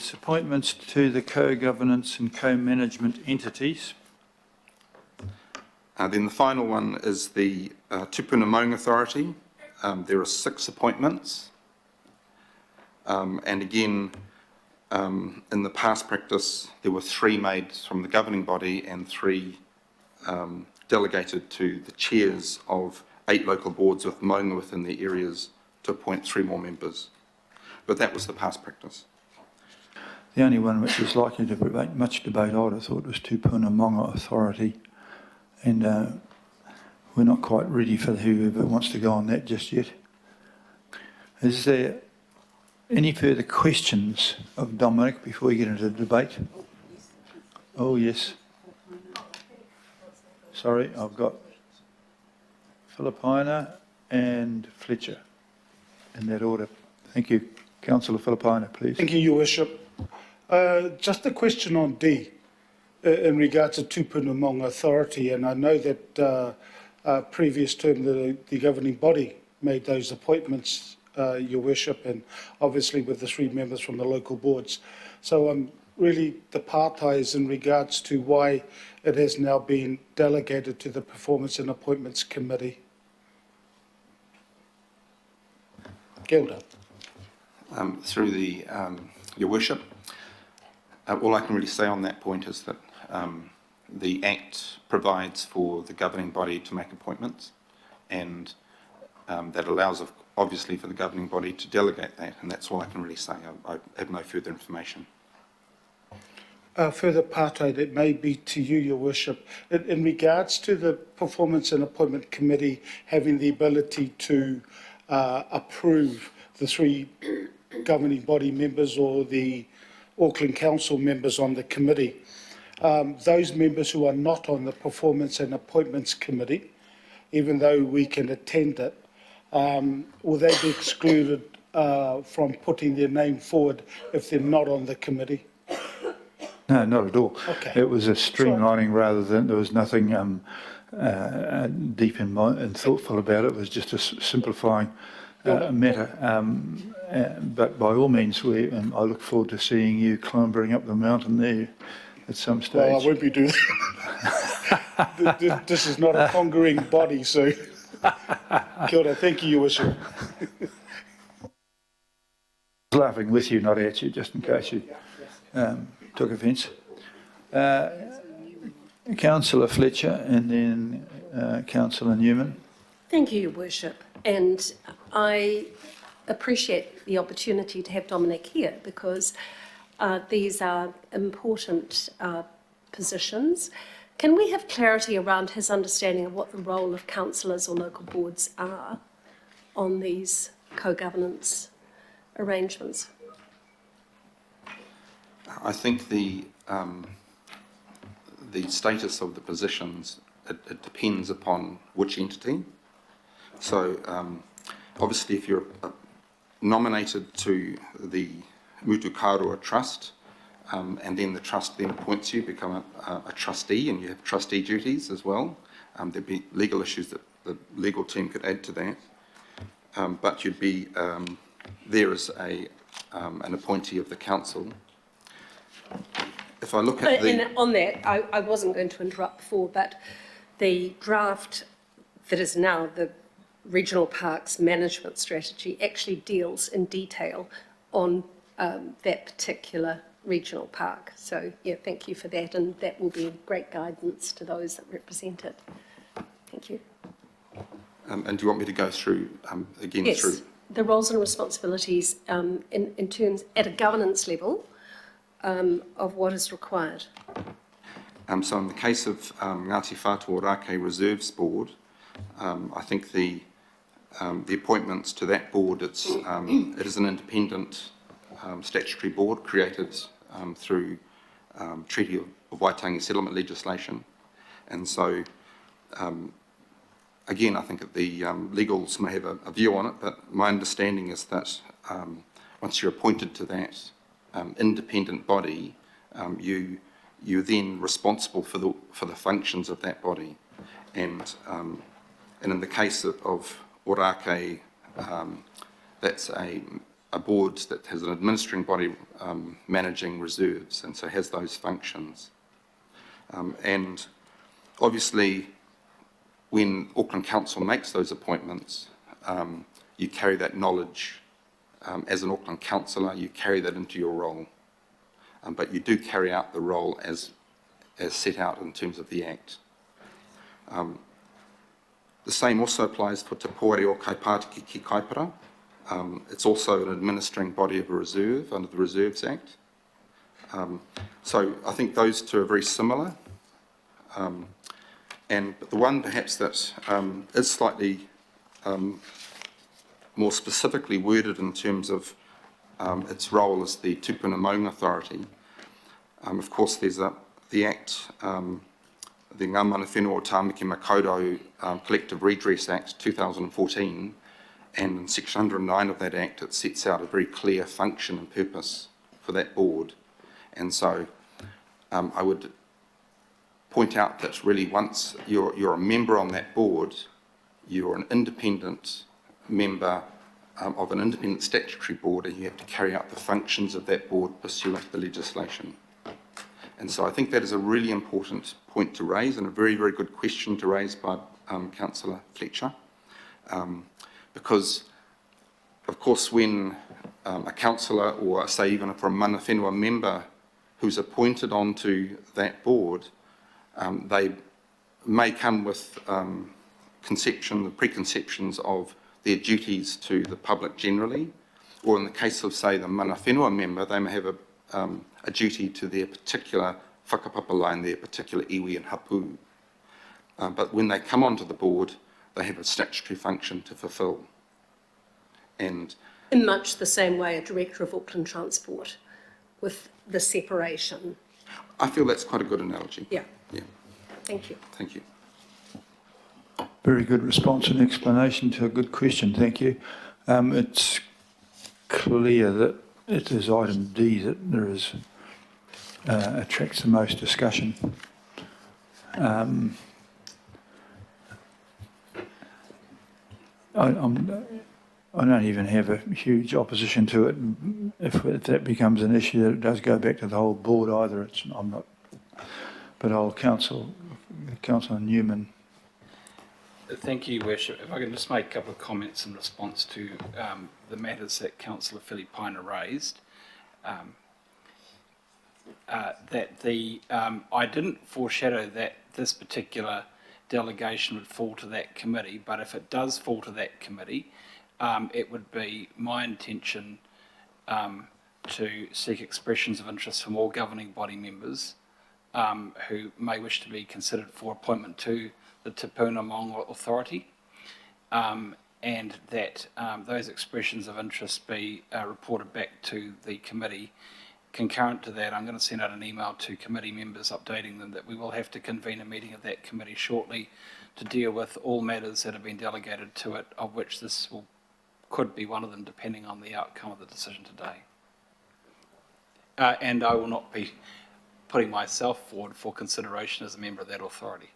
It's appointments to the co-governance and co-management entities. Then the final one is the Tupuna Maunga Authority. There are 6 appointments. And again, in the past practice, there were 3 made from the governing body and 3 delegated to the chairs of 8 local boards with Maunga within their areas to appoint 3 more members. But that was the past practice. The only one which was likely to provoke much debate, I would have thought, was Tupuna Maunga Authority. And we're not quite ready for whoever wants to go on that just yet. Is there any further questions of Dominic before we get into the debate? Oh, yes. Sorry, I've got Philippina and Fletcher in that order. Thank you. Councillor Philippina, please. Thank you, Your Worship. Just a question on D in regard to Tupuna Maunga Authority, and I know that previous term the governing body made those appointments, Your Worship, and obviously with the 3 members from the local boards. So really the partai is in regards to why it has now been delegated to the Performance and Appointments Committee. Gilda. Through Your Worship, all I can really say on that point is that the Act provides for the governing body to make appointments, and that allows, obviously, for the governing body to delegate that, and that's all I can really say. I have no further information. Further partai that may be to you, Your Worship, in regards to the Performance and Appointment Committee having the ability to approve the 3 governing body members or the Auckland Council members on the committee. Those members who are not on the Performance and Appointments Committee, even though we can attend it, will they be excluded from putting their name forward if they're not on the committee? No, not at all. Okay. It was a streamlining rather than, there was nothing deep in mind and thoughtful about it. It was just a simplifying matter. But by all means, I look forward to seeing you clambering up the mountain there at some stage. Well, I won't be doing that. This is not a conquering body, so kia ora. Thank you, Your Worship. I was laughing with you, not at you, just in case you took offence. Councillor Fletcher and then Councillor Newman. Thank you, Your Worship. And I appreciate the opportunity to have Dominic here because these are important positions. Can we have clarity around his understanding of what the role of councillors or local boards are on these co-governance arrangements? I think the status of the positions, it depends upon which entity. So obviously if you're nominated to the Mutu Karua Trust and then the trust then appoints you, become a trustee, and you have trustee duties as well. There'd be legal issues that the legal team could add to that, but you'd be there as an appointee of the council. If I look at and on that, I wasn't going to interrupt before, but the draft that is now the Regional Parks Management Strategy actually deals in detail on that particular regional park. So, yeah, thank you for that, and that will be great guidance to those that represent it. Thank you. and do you want me to go through again? Yes, through the roles and responsibilities in terms at a governance level of what is required. So in the case of Ngāti Whātua Ōrākei Reserves Board, I think the appointments to that board, it is an independent statutory board created through Treaty of Waitangi settlement legislation, and so again I think that the legals may have a view on it, but my understanding is that once you're appointed to that independent body, you're then responsible for the functions of that body, and in the case of Ōrākei, that's a a board that has an administering body managing reserves, and so has those functions. And obviously, when Auckland Council makes those appointments, you carry that knowledge as an Auckland councillor, you carry that into your role. But you do carry out the role as set out in terms of the Act. The same also applies for Te Poere o Kaipātiki ki Kaipara. It's also an administering body of a reserve under the Reserves Act. So I think those two are very similar. But the one perhaps that is slightly more specifically worded in terms of its role as the Tupuna Maunga Authority. Of course, there's the Act, the Ngā Mana Whenua o Tāmaki Makaurau Collective Redress Act 2014, and in Section 109 of that Act, it sets out a very clear function and purpose for that board. And so I would point out that really once you're a member on that board, you're an independent member of an independent statutory board, and you have to carry out the functions of that board pursuant to the legislation. And so I think that is a really important point to raise, and a very, very good question to raise by Councillor Fletcher. Because, of course, when a councillor, or say even for a mana whenua member who's appointed onto that board, they may come with preconceptions of their duties to the public generally, or in the case of, say, the mana whenua member, they may have a duty to their particular whakapapa line, their particular iwi and hapu. But when they come onto the board, they have a statutory function to fulfil. And in much the same way a director of Auckland Transport, with the separation. I feel that's quite a good analogy. Yeah. Yeah. Thank you. Thank you. Very good response and explanation to a good question, thank you. It's clear that it is item D that there is attracts the most discussion. I don't even have a huge opposition to it. If that becomes an issue, that it does go back to the whole board either. I'm not, but I'll Councillor Newman. Thank you, Worship. If I can just make a couple of comments in response to the matters that Councillor Filipaina raised. I didn't foreshadow that this particular delegation would fall to that committee, but if it does fall to that committee, it would be my intention to seek expressions of interest from all governing body members who may wish to be considered for appointment to the Tupuna Maunga Authority, and that those expressions of interest be reported back to the committee. Concurrent to that, I'm going to send out an email to committee members updating them that we will have to convene a meeting of that committee shortly to deal with all matters that have been delegated to it, of which this could be one of them depending on the outcome of the decision today. And I will not be putting myself forward for consideration as a member of that authority.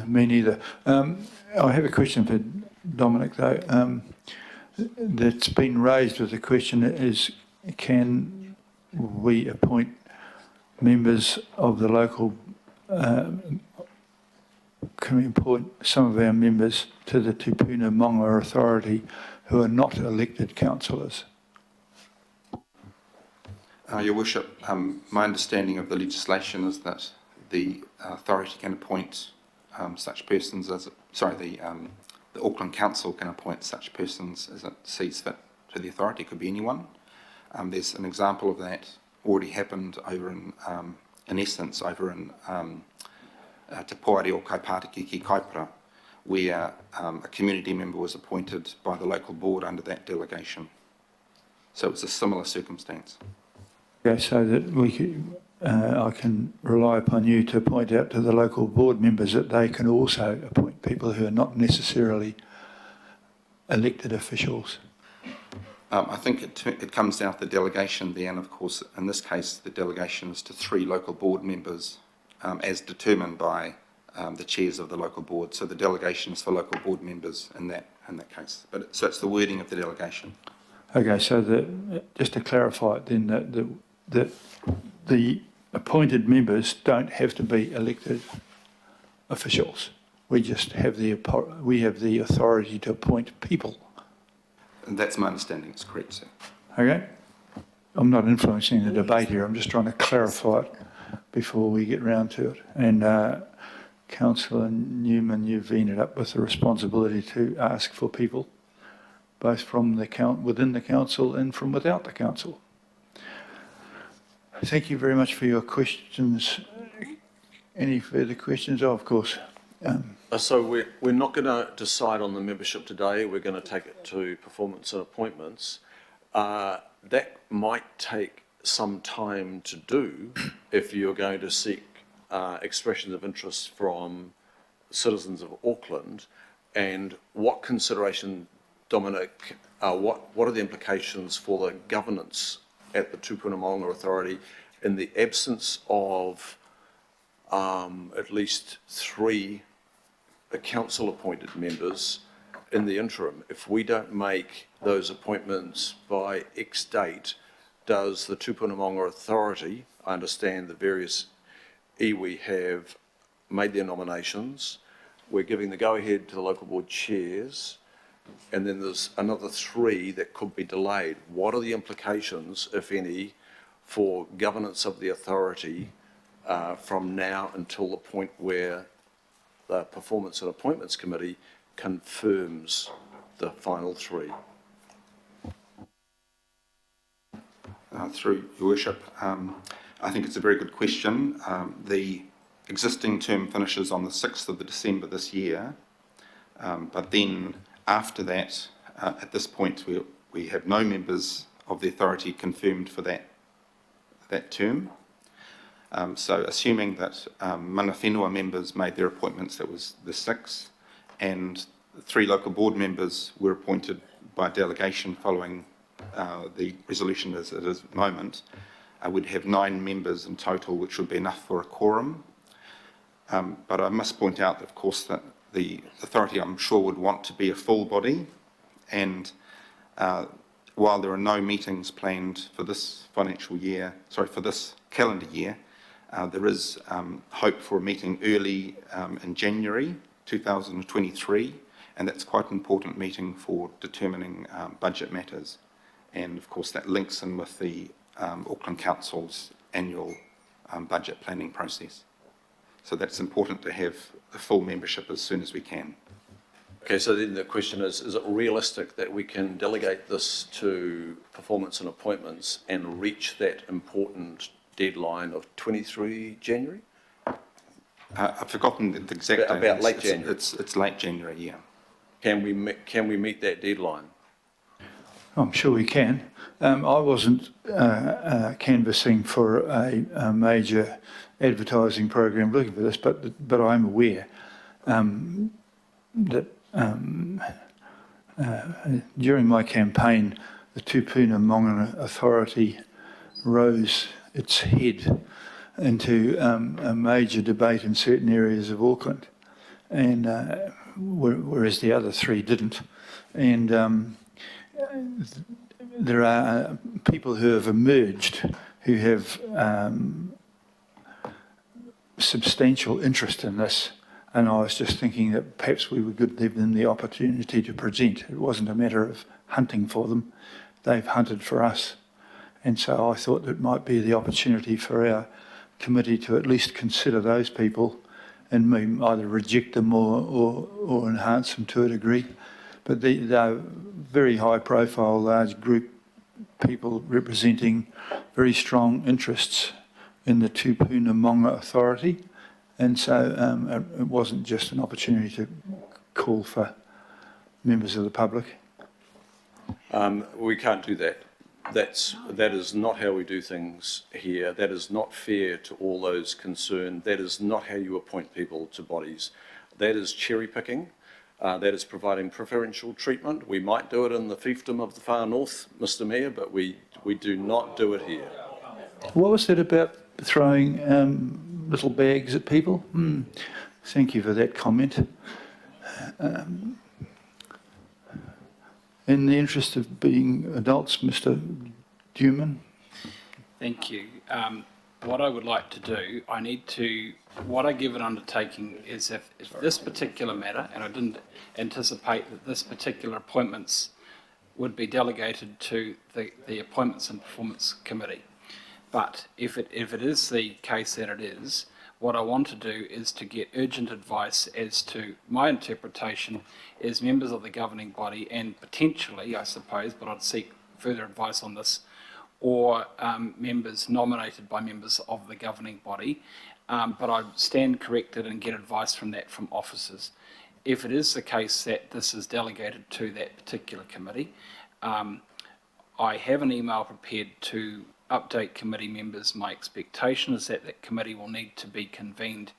Me neither. I have a question for Dominic though. That's been raised with the question is, can we appoint members of the local, can we appoint some of our members to the Tupuna Maunga Authority who are not elected councillors? Your Worship, my understanding of the legislation is that the authority can appoint such persons as, the Auckland Council can appoint such persons as it sees fit to the authority. It could be anyone. There's an example of that already happened over in essence, over in Te Poere o Kaipātiki ki Kaipara, where a community member was appointed by the local board under that delegation. So it's a similar circumstance. Okay, so that we could, I can rely upon you to point out to the local board members that they can also appoint people who are not necessarily elected officials. I think it comes down to the delegation there, and of course, in this case, the delegation is to 3 local board members, as determined by the chairs of the local board. So the delegation is for local board members in that case. So it's the wording of the delegation. Okay, so just to clarify it then, that the appointed members don't have to be elected officials. We just have the authority to appoint people. And that's my understanding, it's correct, sir. Okay? I'm not influencing the debate here, I'm just trying to clarify it before we get round to it. And Councillor Newman, you've ended up with the responsibility to ask for people, both from within the council and from without the council. Thank you very much for your questions. Any further questions? Oh, of course. So we're not going to decide on the membership today. We're going to take it to performance and appointments. That might take some time to do if you're going to seek expressions of interest from citizens of Auckland. And what consideration, Dominic, what are the implications for the governance at the Tupuna Maunga Authority in the absence of at least 3 council-appointed members in the interim? If we don't make those appointments by X date, does the Tupuna Maunga Authority, I understand the various iwi have made their nominations, we're giving the go-ahead to the local board chairs, and then there's another 3 that could be delayed. What are the implications, if any, for governance of the authority from now until the point where the Performance and Appointments Committee confirms the final 3? Through your worship, I think it's a very good question. The existing term finishes on the 6th of December this year, but then after that, at this point, we have no members of the authority confirmed for that term. So assuming that mana whenua members made their appointments, that was the 6th, and 3 local board members were appointed by delegation following the resolution as it is at the moment, we'd have 9 members in total, which would be enough for a quorum. But I must point out, of course, that the authority, I'm sure, would want to be a full body, and while there are no meetings planned for this for this calendar year, there is hope for a meeting early in January 2023, and that's quite an important meeting for determining budget matters. And of course that links in with the Auckland Council's annual budget planning process. So that's important to have a full membership as soon as we can. Okay, so then the question is it realistic that we can delegate this to performance and appointments and reach that important deadline of 23 January? I've forgotten the exact date. About late January. It's late January, yeah. Can we meet that deadline? I'm sure we can. I wasn't canvassing for a major advertising program looking for this, but I'm aware that during my campaign, the Tupuna Maunga Authority rose its head into a major debate in certain areas of Auckland, and whereas the other 3 didn't. And there are people who have emerged who have substantial interest in this, and I was just thinking that perhaps we would give them the opportunity to present. It wasn't a matter of hunting for them, they've hunted for us. And so I thought it might be the opportunity for our committee to at least consider those people and either reject them or enhance them to a degree. But they're very high profile, large group people representing very strong interests in the Tupuna Maunga Authority. And so it wasn't just an opportunity to call for members of the public. We can't do that. That is not how we do things here. That is not fair to all those concerned. That is not how you appoint people to bodies. That is cherry picking. That is providing preferential treatment. We might do it in the fiefdom of the far north, Mr. Mayor, but we do not do it here. What was that about throwing little bags at people? Thank you for that comment. In the interest of being adults, Mr. Dewman? Thank you. What I would like to do, what I give an undertaking is if this particular matter, and I didn't anticipate that this particular appointments would be delegated to the Appointments and Performance Committee. But if it is the case that it is, what I want to do is to get urgent advice as to my interpretation as members of the governing body, and potentially, I suppose, but I'd seek further advice on this, or members nominated by members of the governing body, but I stand corrected and get advice from officers. If it is the case that this is delegated to that particular committee, I have an email prepared to update committee members. My expectation is that that committee will need to be convened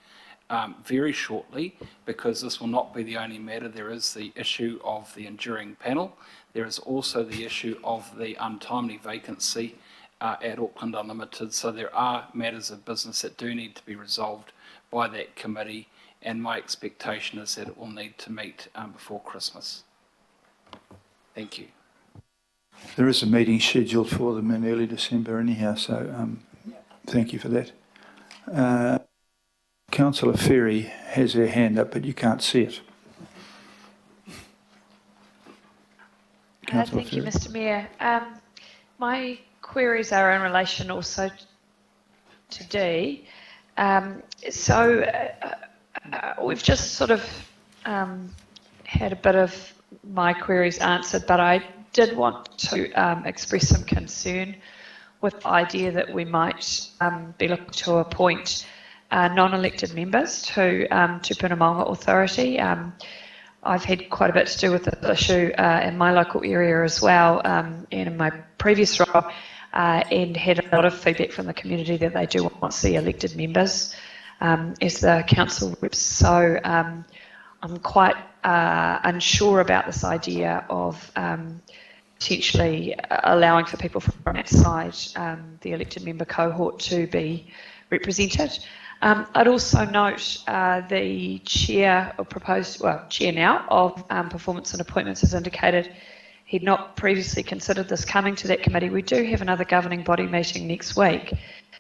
very shortly, because this will not be the only matter. There is the issue of the enduring panel. There is also the issue of the untimely vacancy at Auckland Unlimited. So there are matters of business that do need to be resolved by that committee, and my expectation is that it will need to meet before Christmas. Thank you. There is a meeting scheduled for them in early December anyhow, so thank you for that. Councillor Ferry has her hand up, but you can't see it. Councillor Thank you, Ferry. Mr. Mayor. My queries are in relation also to D. We've just sort of had a bit of my queries answered, but I did want to express some concern with the idea that we might be looking to appoint non-elected members to Tupuna Maunga Authority. I've had quite a bit to do with this issue in my local area as well, and in my previous role, and had a lot of feedback from the community that they do want to see elected members as the council reps. So I'm quite unsure about this idea of potentially allowing for people from that side, the elected member cohort, to be represented. I'd also note the chair, or proposed, chair now, of Performance and Appointments has indicated he'd not previously considered this coming to that committee. We do have another governing body meeting next week,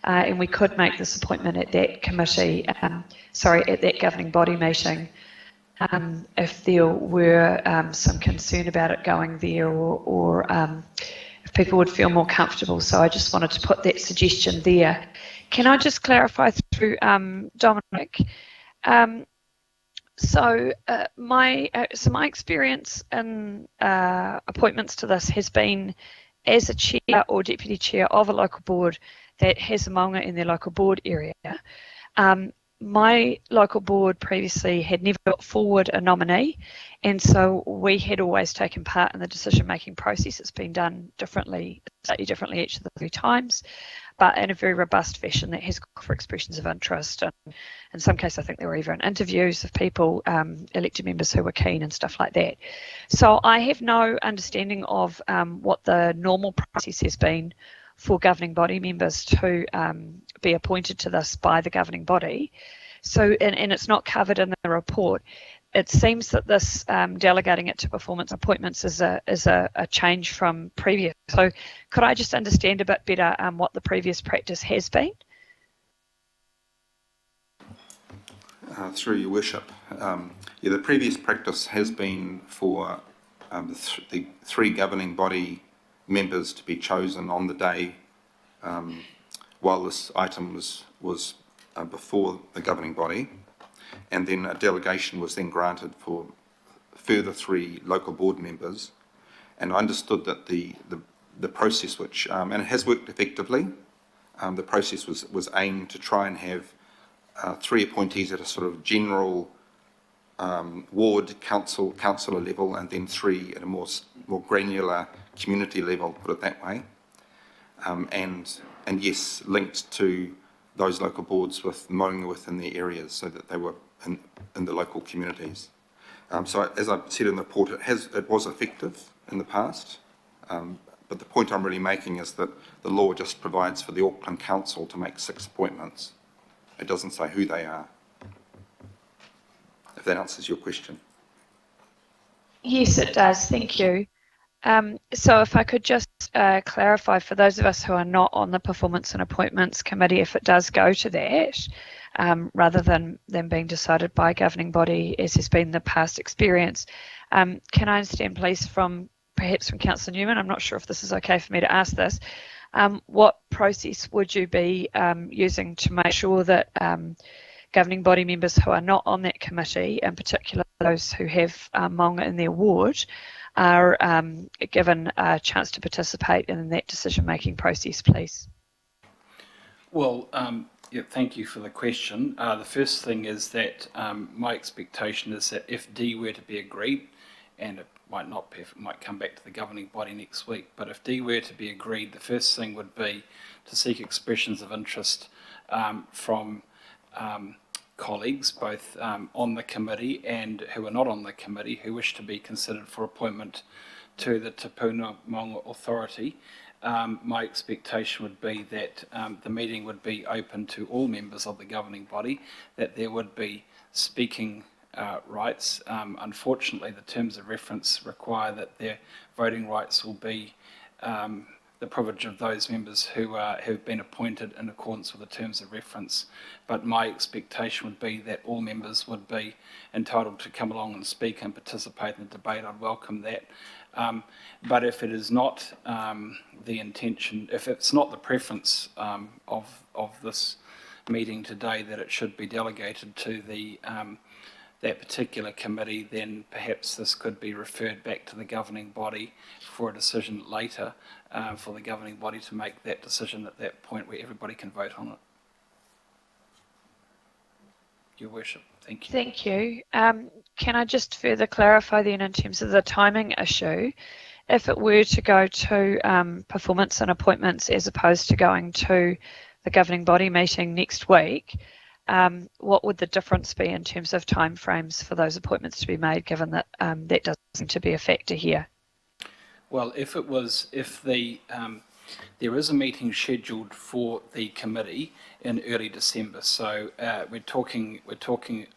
and we could make this appointment at that committee, at that governing body meeting, if there were some concern about it going there, or if people would feel more comfortable. So I just wanted to put that suggestion there. Can I just clarify through Dominic? My experience in appointments to this has been as a chair or deputy chair of a local board that has a maunga in their local board area. My local board previously had never got forward a nominee, and so we had always taken part in the decision-making process. It's been done differently, slightly differently each of the 3 times, but in a very robust fashion that has called for expressions of interest. And in some cases, I think there were even interviews of people, elected members who were keen and stuff like that. So I have no understanding of what the normal process has been for governing body members to be appointed to this by the governing body. So, and it's not covered in the report. It seems that this delegating it to performance appointments is a change from previous. So could I just understand a bit better what the previous practice has been? Through your worship, the previous practice has been for the 3 governing body members to be chosen on the day while this item was before the governing body, and then a delegation was then granted for further 3 local board members. And I understood that the process, which and it has worked effectively, the process was aimed to try and have 3 appointees at a sort of general ward councillor level, and then 3 at a more granular community level, put it that way, and yes, linked to those local boards with maunga within their areas, so that they were in the local communities. So as I said in the report, it was effective in the past, but the point I'm really making is that the law just provides for the Auckland Council to make 6 appointments. It doesn't say who they are, if that answers your question. Yes, it does. Thank you. So if I could just clarify for those of us who are not on the Performance and Appointments Committee, if it does go to that, rather than being decided by a governing body, as has been the past experience, can I understand, please, perhaps from Councillor Newman, I'm not sure if this is okay for me to ask this, what process would you be using to make sure that governing body members who are not on that committee, in particular those who have Maunga in their ward, are given a chance to participate in that decision-making process, please? Well, yeah, thank you for the question. The first thing is that my expectation is that if D were to be agreed, and it might not be, it might come back to the governing body next week, but if D were to be agreed, the first thing would be to seek expressions of interest from colleagues, both on the committee and who are not on the committee, who wish to be considered for appointment to the Tupuna Maunga Authority. My expectation would be that the meeting would be open to all members of the governing body, that there would be speaking rights. Unfortunately, the terms of reference require that their voting rights will be the privilege of those members who have been appointed in accordance with the terms of reference. But my expectation would be that all members would be entitled to come along and speak and participate in the debate. I'd welcome that. But if it is not the intention, if it's not the preference of this meeting today that it should be delegated to the that particular committee, then perhaps this could be referred back to the governing body for a decision later, for the governing body to make that decision at that point where everybody can vote on it. Your Worship, thank you. Thank you. Can I just further clarify then in terms of the timing issue? If it were to go to performance and appointments as opposed to going to the governing body meeting next week, what would the difference be in terms of timeframes for those appointments to be made, given that that doesn't seem to be a factor here? Well, if there is a meeting scheduled for the committee in early December, so we're talking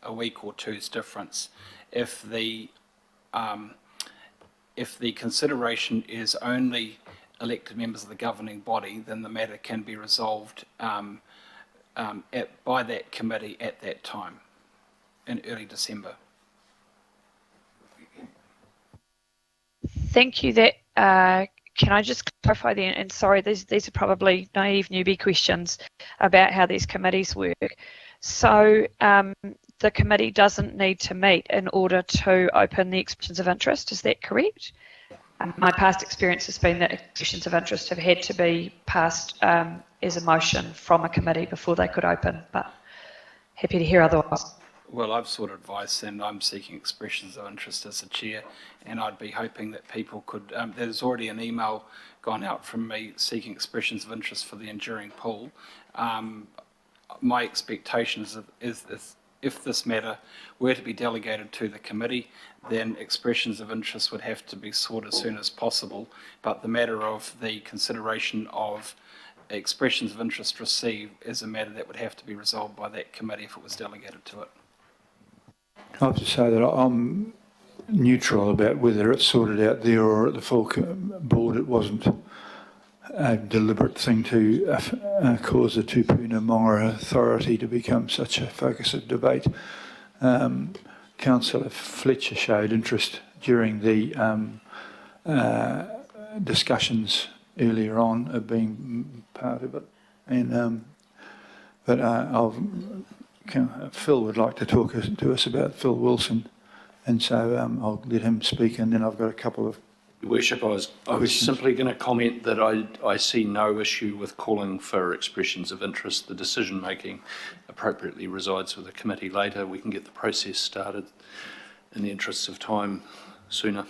a week or two's difference. If the consideration is only elected members of the governing body, then the matter can be resolved by that committee at that time in early December. Thank you. That can I just clarify then? And sorry, these are probably naive newbie questions about how these committees work. So the committee doesn't need to meet in order to open the expressions of interest. Is that correct? My past experience has been that expressions of interest have had to be passed as a motion from a committee before they could open, but happy to hear otherwise. Well, I've sought advice and I'm seeking expressions of interest as a chair, and I'd be hoping that people could, there's already an email gone out from me seeking expressions of interest for the enduring pool. My expectation is if this matter were to be delegated to the committee, then expressions of interest would have to be sought as soon as possible, but the matter of the consideration of expressions of interest received is a matter that would have to be resolved by that committee if it was delegated to it. I have to say that I'm neutral about whether it's sorted out there or at the full board. It wasn't a deliberate thing to cause the Tupuna Maunga Authority to become such a focus of debate. Councillor Fletcher showed interest during the discussions earlier on of being part of it, and Phil would like to talk to us about Phil Wilson, and so I'll let him speak, and then I've got a couple of Your Worship, I was simply going to comment that I see no issue with calling for expressions of interest. The decision-making appropriately resides with the committee later. We can get the process started in the interests of time sooner.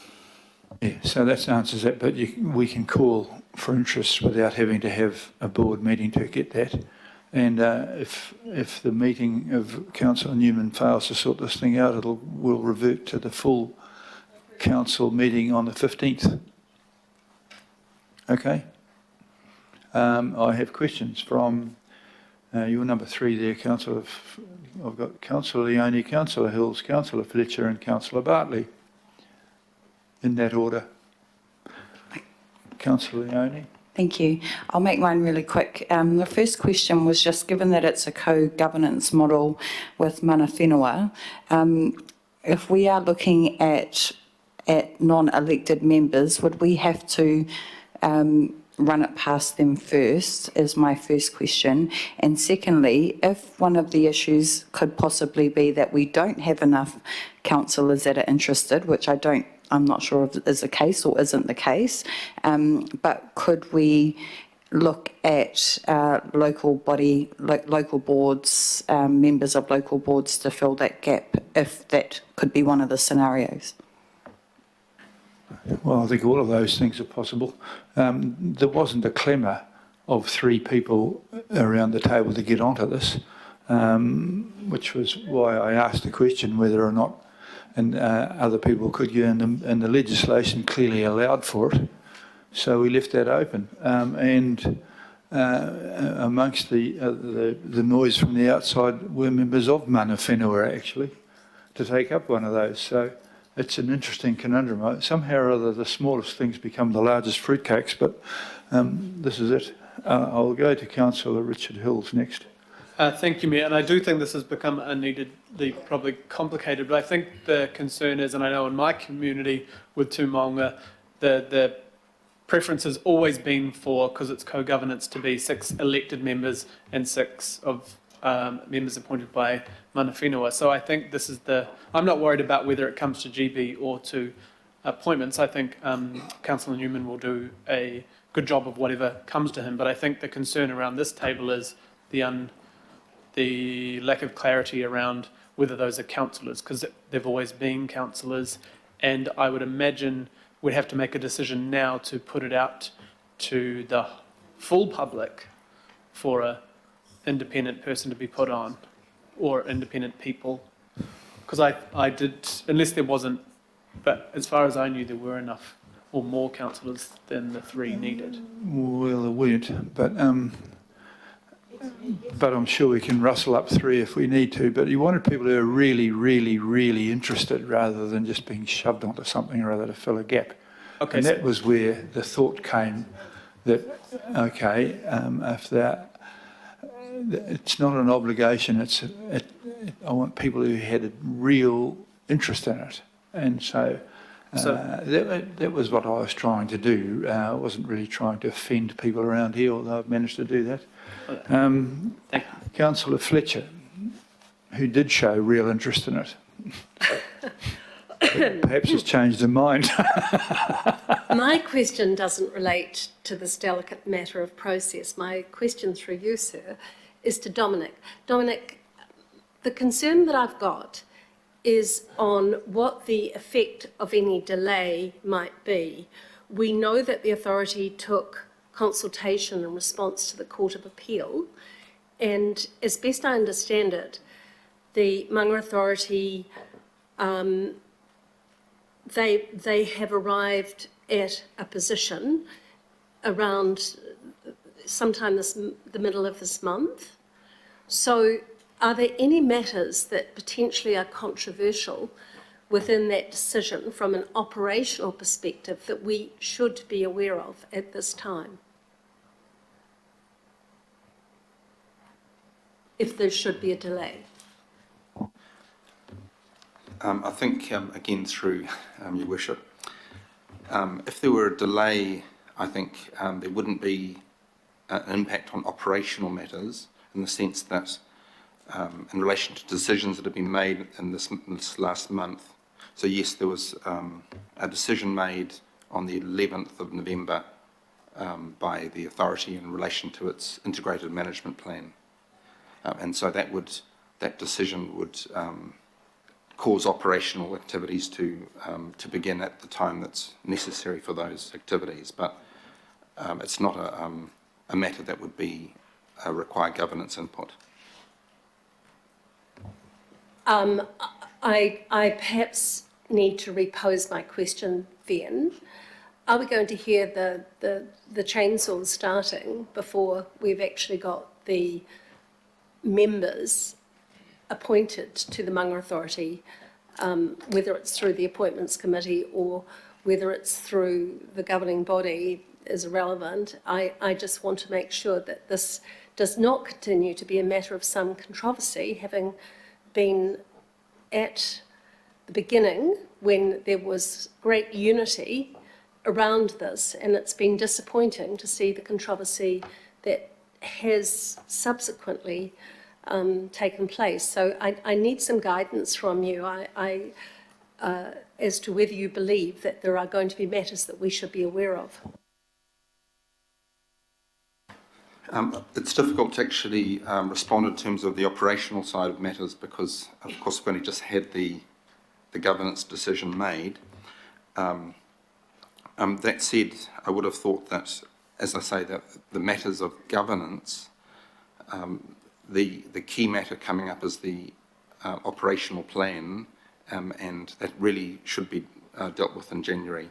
Yeah, so that answers that, but we can call for interest without having to have a board meeting to get that. And if the meeting of Councillor Newman fails to sort this thing out, we'll revert to the full council meeting on the 15th. Okay. I have questions from your number 3 there, Councillor. I've got Councillor Leone, Councillor Hills, Councillor Fletcher and Councillor Bartley. In that order. Councillor Leone. Thank you. I'll make mine really quick. The first question was just, given that it's a co-governance model with mana whenua, if we are looking at non-elected members, would we have to run it past them first, is my first question. And secondly, if one of the issues could possibly be that we don't have enough councillors that are interested, which I'm not sure if it is the case or isn't the case, but could we look at local boards, members of local boards to fill that gap, if that could be one of the scenarios? Well, I think all of those things are possible. There wasn't a clamour of 3 people around the table to get onto this, which was why I asked the question whether or not other people could get in, and the legislation clearly allowed for it. So we left that open. Amongst the noise from the outside were members of mana whenua, actually, to take up one of those. So it's an interesting conundrum. Somehow or other, the smallest things become the largest fruitcakes, but this is it. I'll go to Councillor Richard Hills next. Thank you, Mayor. And I do think this has become unneededly probably complicated, but I think the concern is, and I know in my community with Tupuna Maunga, the preference has always been for, because it's co-governance, to be 6 elected members and 6 of members appointed by mana whenua. So I think this is I'm not worried about whether it comes to GB or to appointments. I think Councillor Newman will do a good job of whatever comes to him, but I think the concern around this table is the lack of clarity around whether those are councillors, because they've always been councillors, and I would imagine we'd have to make a decision now to put it out to the full public for an independent person to be put on, or independent people, because I did, unless there wasn't, but as far as I knew, there were enough or more councillors than the 3 needed. Well, there weren't, but I'm sure we can rustle up 3 if we need to. But you wanted people who are really, really, really interested rather than just being shoved onto something or other to fill a gap. Okay, and that was where the thought came that, okay, if that, it's not an obligation, I want people who had a real interest in it. And so that was what I was trying to do. I wasn't really trying to offend people around here, although I've managed to do that. Thank you. Councillor Fletcher, who did show real interest in it. Perhaps has changed her mind. My question doesn't relate to this delicate matter of process. My question through you, sir, is to Dominic. Dominic, the concern that I've got is on what the effect of any delay might be. We know that the authority took consultation in response to the Court of Appeal, and as best I understand it, the Maunga Authority, they have arrived at a position around sometime the middle of this month. So are there any matters that potentially are controversial within that decision from an operational perspective that we should be aware of at this time? If there should be a delay? I think, again, through Your Worship, if there were a delay, I think there wouldn't be an impact on operational matters, in the sense that in relation to decisions that have been made in this last month. So yes, there was a decision made on the 11th of November by the authority in relation to its integrated management plan. And so that decision would cause operational activities to begin at the time that's necessary for those activities. But it's not a matter that would be require governance input. I perhaps need to repose my question then. Are we going to hear the chainsaws starting before we've actually got the members appointed to the Maunga Authority, whether it's through the Appointments Committee or whether it's through the governing body is irrelevant. I just want to make sure that this does not continue to be a matter of some controversy, having been at the beginning when there was great unity around this, and it's been disappointing to see the controversy that has subsequently taken place. So I need some guidance from you as to whether you believe that there are going to be matters that we should be aware of. It's difficult to actually respond in terms of the operational side of matters because, of course, we've only just had the governance decision made. That said, I would have thought that, as I say, that the matters of governance, the key matter coming up is the operational plan, and that really should be dealt with in January.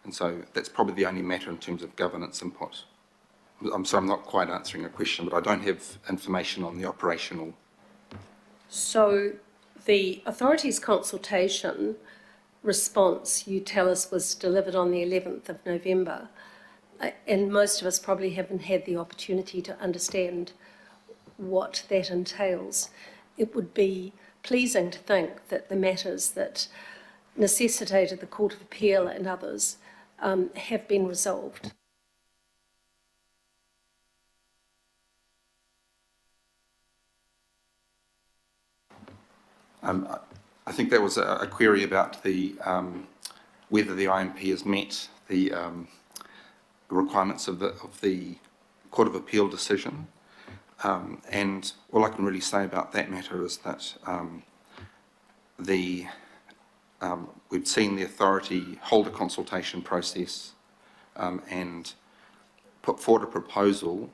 And so that's probably the only matter in terms of governance input. I'm sorry, I'm not quite answering a question, but I don't have information on the operational. So the authority's consultation response, you tell us, was delivered on the 11th of November, and most of us probably haven't had the opportunity to understand what that entails. It would be pleasing to think that the matters that necessitated the Court of Appeal and others have been resolved. I think there was a query about the whether the IMP has met the requirements of the Court of Appeal decision, and all I can really say about that matter is that we've seen the authority hold a consultation process and put forward a proposal.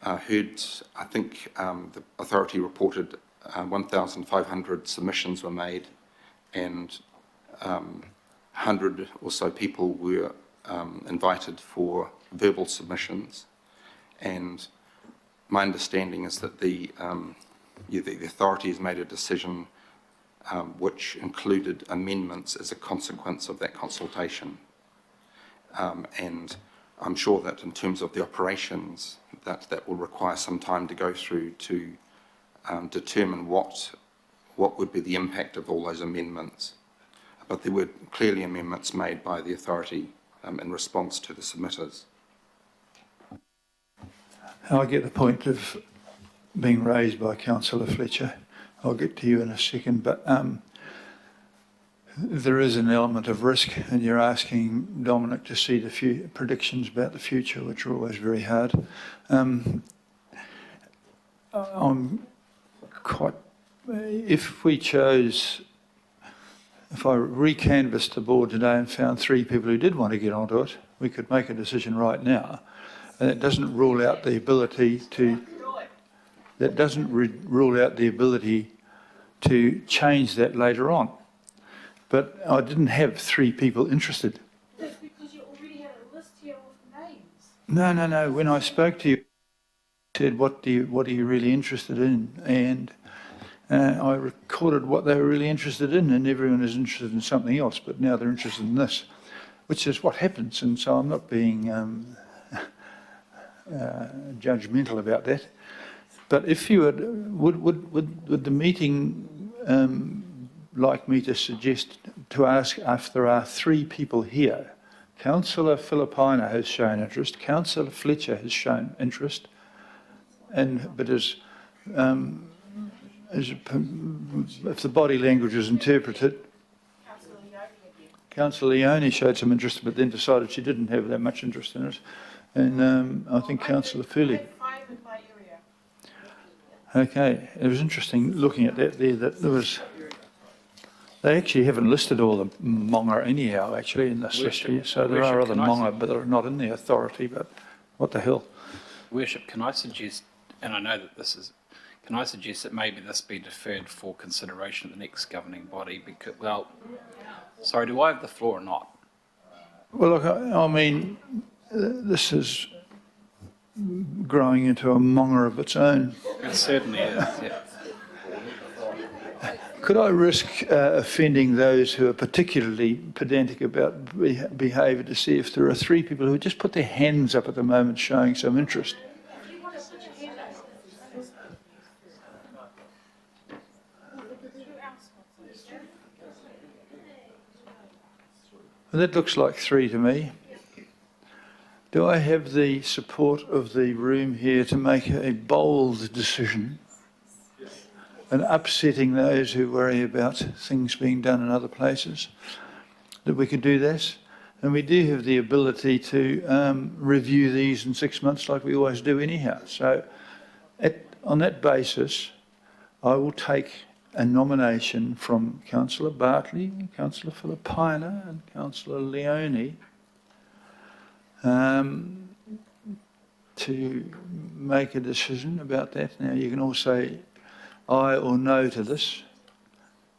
Heard, I think the authority reported 1,500 submissions were made, and 100 or so people were invited for verbal submissions. And my understanding is that the authority has made a decision which included amendments as a consequence of that consultation. And I'm sure that in terms of the operations, that will require some time to go through to determine what would be the impact of all those amendments. But there were clearly amendments made by the authority in response to the submitters. I get the point of being raised by Councillor Fletcher. I'll get to you in a second, but there is an element of risk, and you're asking Dominic to see the predictions about the future, which are always very hard. I'm quite, if I recanvassed the board today and found 3 people who did want to get onto it, we could make a decision right now. And it doesn't rule out the ability to change that later on. But I didn't have 3 people interested. That's because you already had a list here of names. No. When I spoke to you, I said, what are you really interested in? And I recorded what they were really interested in, and everyone is interested in something else, but now they're interested in this, which is what happens. And so I'm not being judgmental about that. But if you would the meeting like me to suggest, to ask if there are 3 people here? Councillor Filipaina has shown interest, Councillor Fletcher has shown interest, but if the body language is interpreted, Councillor Leone showed some interest, but then decided she didn't have that much interest in it. And I think Councillor Furley. Okay, it was interesting looking at that there, that there was, they actually haven't listed all the Maunga anyhow, actually, in this list here. So there are other Maunga, but they're not in the authority, but what the hell? Worship, can I suggest, and I know that this is, can I suggest that maybe this be deferred for consideration of the next governing body? Because, well, sorry, do I have the floor or not? Well, look, I mean, this is growing into a Maunga of its own. It certainly is, yeah. Could I risk offending those who are particularly pedantic about behaviour to see if there are 3 people who just put their hands up at the moment showing some interest? Well, that looks like 3 to me. Do I have the support of the room here to make a bold decision and upsetting those who worry about things being done in other places? That we could do this? And we do have the ability to review these in 6 months like we always do anyhow. So on that basis, I will take a nomination from Councillor Bartley, Councillor Filipaina and Councillor Leone to make a decision about that. Now, you can all say aye or no to this,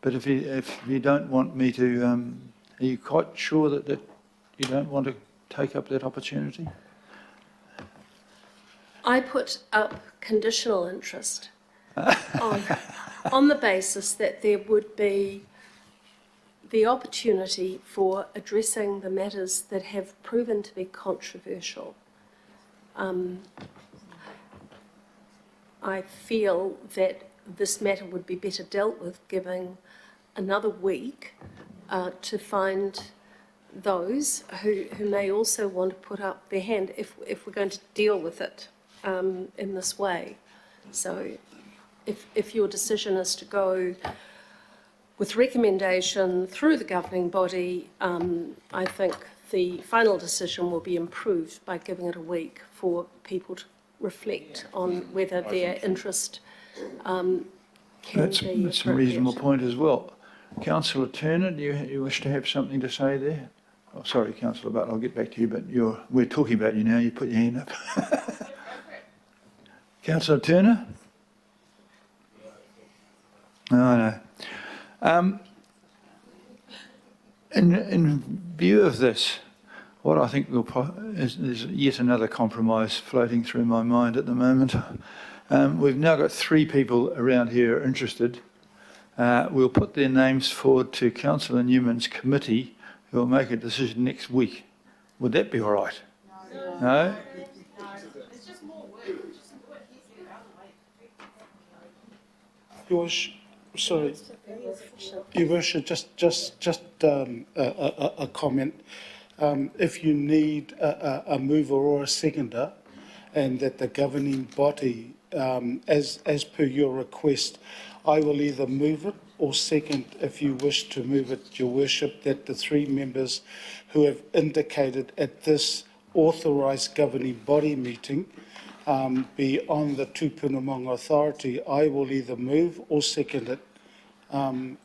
but if you don't want me to, are you quite sure that you don't want to take up that opportunity? I put up conditional interest on the basis that there would be the opportunity for addressing the matters that have proven to be controversial. I feel that this matter would be better dealt with giving another week to find those who may also want to put up their hand if we're going to deal with it in this way. So if your decision is to go with recommendation through the governing body, I think the final decision will be improved by giving it a week for people to reflect on whether their interest can That's be a reasonable appropriate. point as well. Councillor Turner, do you wish to have something to say there? Oh, sorry, Councillor Butt, I'll get back to you, but we're talking about you now. You put your hand up. Councillor Turner? No. In view of this, what I think is yet another compromise floating through my mind at the moment. We've now got 3 people around here interested. We'll put their names forward to Councillor Newman's committee, who will make a decision next week. Would that be all right? No? It's just more work, just do it easier the other way. Your worship, sorry, Your worship, just a comment. If you need a mover or a seconder, and that the governing body, as per your request, I will either move it or second, if you wish to move it, Your worship, that the 3 members who have indicated at this authorised governing body meeting be on the Tupuna Maunga Authority. I will either move or second it,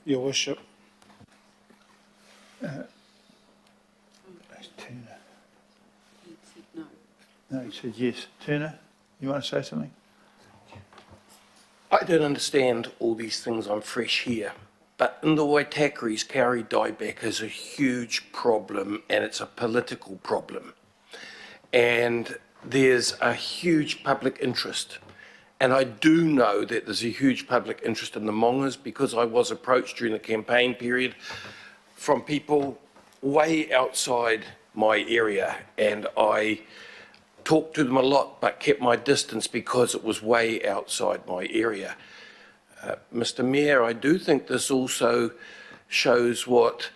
Your worship. Turner. No, he said yes. Turner, you want to say something? I don't understand all these things. I'm fresh here. But in the Waitakeris, Kauri dieback is a huge problem, and it's a political problem. And there's a huge public interest. And I do know that there's a huge public interest in the Maungas, because I was approached during the campaign period from people way outside my area, and I talked to them a lot but kept my distance because it was way outside my area. Mr. Mayor, I do think this also shows what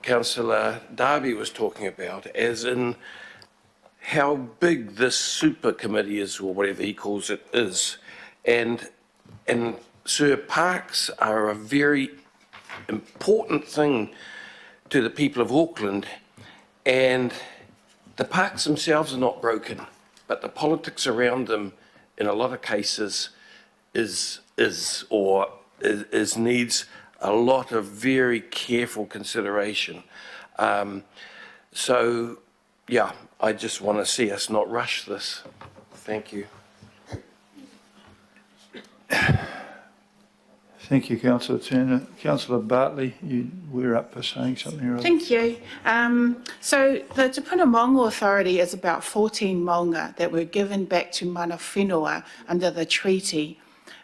Councillor Darby was talking about, as in how big this super committee is, or whatever he calls it, is. And Sir, parks are a very important thing to the people of Auckland, and the parks themselves are not broken, but the politics around them in a lot of cases needs a lot of very careful consideration. So, yeah, I just want to see us not rush this. Thank you. Thank you, Councillor Turner. Councillor Bartley, we're up for saying something or other. Thank you. So the Tupuna Maunga Authority is about 14 maunga that were given back to mana whenua under the treaty.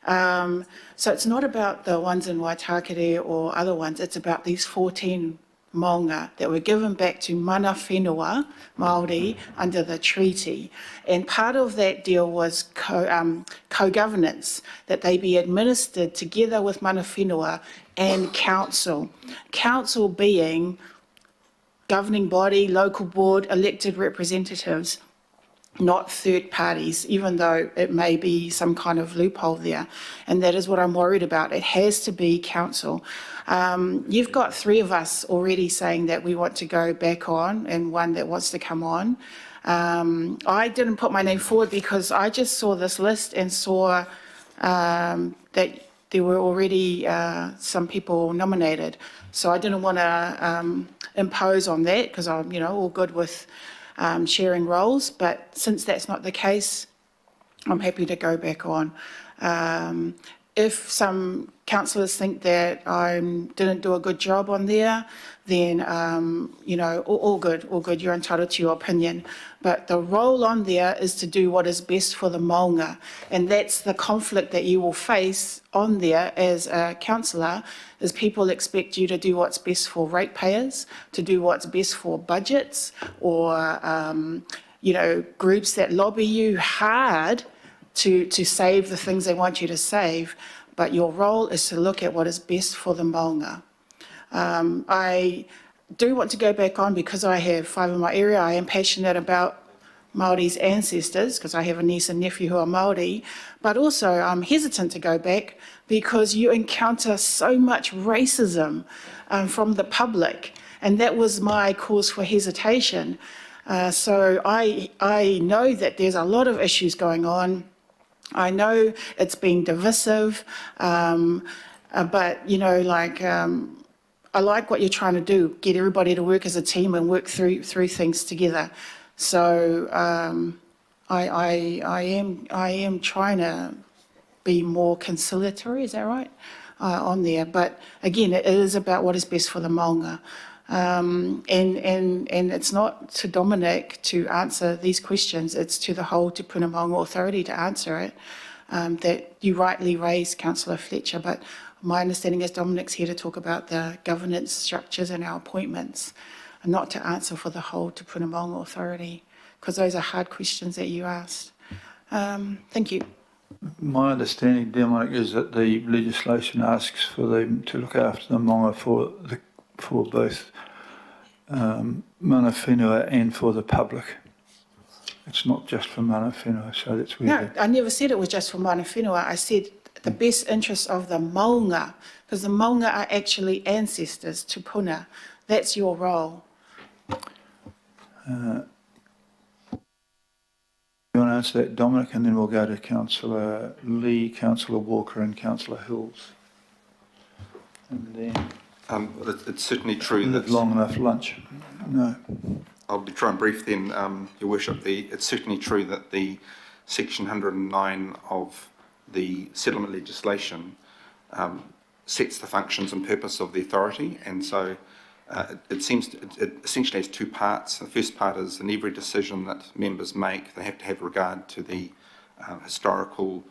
So it's not about the ones in Waitakere or other ones, it's about these 14 maunga that were given back to mana whenua Māori under the treaty. And part of that deal was co-governance, that they be administered together with mana whenua and council. Council being governing body, local board, elected representatives, not third parties, even though it may be some kind of loophole there. And that is what I'm worried about. It has to be council. You've got 3 of us already saying that we want to go back on and one that wants to come on. I didn't put my name forward because I just saw this list and saw that there were already some people nominated. So I didn't want to impose on that because I'm, all good with sharing roles, but since that's not the case, I'm happy to go back on. If some councillors think that I didn't do a good job on there, then, all good, you're entitled to your opinion. But the role on there is to do what is best for the maunga, and that's the conflict that you will face on there as a councillor, is people expect you to do what's best for ratepayers, to do what's best for budgets, or, groups that lobby you hard to save the things they want you to save, but your role is to look at what is best for the maunga. I do want to go back on because I have 5 in my area. I am passionate about Māori's ancestors because I have a niece and nephew who are Māori, but also I'm hesitant to go back because you encounter so much racism from the public, and that was my cause for hesitation. So I know that there's a lot of issues going on. I know it's been divisive, but, I like what you're trying to do, get everybody to work as a team and work through things together. So I am trying to be more conciliatory, is that right, on there. But again, it is about what is best for the maunga. And it's not to Dominic to answer these questions, it's to the whole Tupuna Maunga Authority to answer it, that you rightly raised, Councillor Fletcher, but my understanding is Dominic's here to talk about the governance structures and our appointments, and not to answer for the whole Tupuna Maunga Authority, because those are hard questions that you asked. Thank you. My understanding, Dominic, is that the legislation asks for them to look after the maunga for both mana whenua and for the public. It's not just for mana whenua, so that's where... No, I never said it was just for mana whenua. I said the best interest of the maunga, because the maunga are actually ancestors, tupuna. That's your role. You want to answer that, Dominic, and then we'll go to Councillor Lee, Councillor Walker and Councillor Hills. And then... it's certainly true that... long enough lunch. No. I'll be trying brief then, Your Worship. It's certainly true that the Section 109 of the settlement legislation sets the functions and purpose of the authority, and so it essentially has 2 parts. The first part is in every decision that members make, they have to have regard to the historical,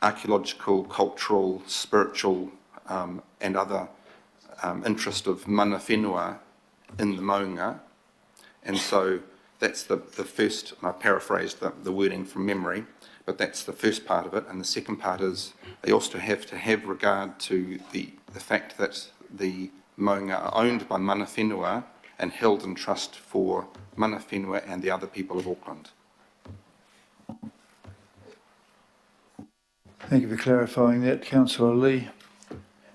archaeological, cultural, spiritual and other interest of mana whenua in the maunga, and so that's the first, and I paraphrased the wording from memory, but that's the first part of it. And the second part is they also have to have regard to the fact that the maunga are owned by mana whenua and held in trust for mana whenua and the other people of Auckland. Thank you for clarifying that. Councillor Lee.